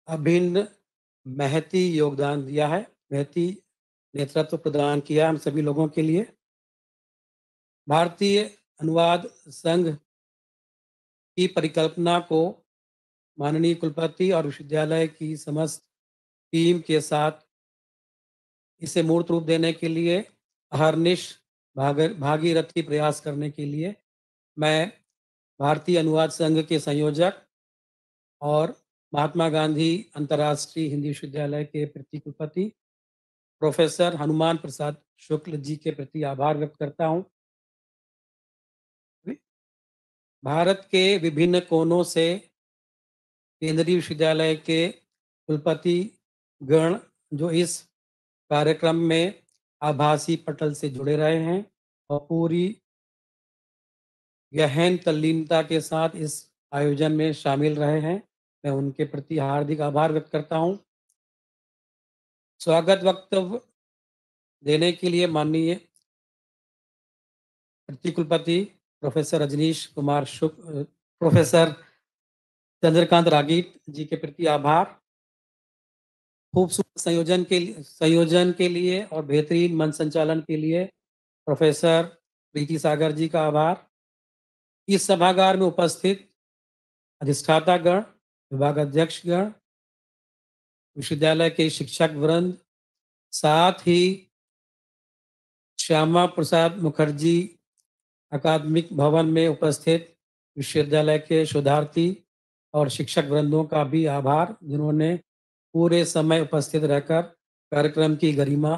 अभिन्न महती योगदान दिया है, महती नेतृत्व प्रदान किया हम सभी लोगों के लिए। भारतीय अनुवाद संघ की परिकल्पना को माननीय कुलपति और विश्वविद्यालय की समस्त टीम के साथ इसे मूर्त रूप देने के लिए अहर्निश भागीरथी प्रयास करने के लिए मैं भारतीय अनुवाद संघ के संयोजक और महात्मा गांधी अंतर्राष्ट्रीय हिंदी विश्वविद्यालय के प्रति कुलपति प्रोफेसर हनुमान प्रसाद शुक्ल जी के प्रति आभार व्यक्त करता हूं। भारत के विभिन्न कोनों से केंद्रीय विश्वविद्यालय के कुलपति गण जो इस कार्यक्रम में आभासी पटल से जुड़े रहे हैं और पूरी गहन तल्लीनता के साथ इस आयोजन में शामिल रहे हैं, मैं उनके प्रति हार्दिक आभार व्यक्त करता हूं। स्वागत वक्तव्य देने के लिए माननीय प्रतिकुलपति प्रोफेसर रजनीश कुमार शुक्ल, प्रोफेसर चंद्रकांत रागीत जी के प्रति आभार। खूबसूरत संयोजन के लिए और बेहतरीन मंच संचालन के लिए प्रोफेसर प्रीति सागर जी का आभार। इस सभागार में उपस्थित अधिष्ठातागण, विभागाध्यक्षगण, विश्वविद्यालय के शिक्षक वृंद, साथ ही श्यामा प्रसाद मुखर्जी अकादमिक भवन में उपस्थित विश्वविद्यालय के शोधार्थी और शिक्षक वृंदों का भी आभार, जिन्होंने पूरे समय उपस्थित रहकर कार्यक्रम की गरिमा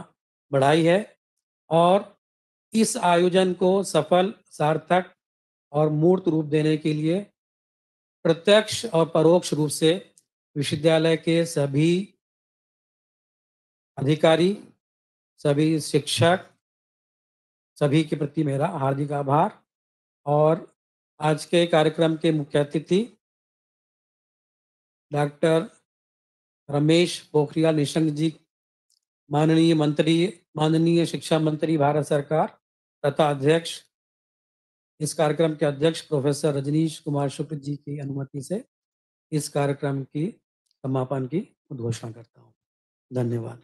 बढ़ाई है और इस आयोजन को सफल, सार्थक और मूर्त रूप देने के लिए प्रत्यक्ष और परोक्ष रूप से विश्वविद्यालय के सभी अधिकारी, सभी शिक्षक, सभी के प्रति मेरा हार्दिक आभार। और आज के कार्यक्रम के मुख्य अतिथि डॉक्टर रमेश पोखरियाल निशंक जी, माननीय शिक्षा मंत्री भारत सरकार तथा अध्यक्ष, इस कार्यक्रम के अध्यक्ष प्रोफेसर रजनीश कुमार शुक्ल जी की अनुमति से इस कार्यक्रम की समापन की घोषणा करता हूँ। धन्यवाद।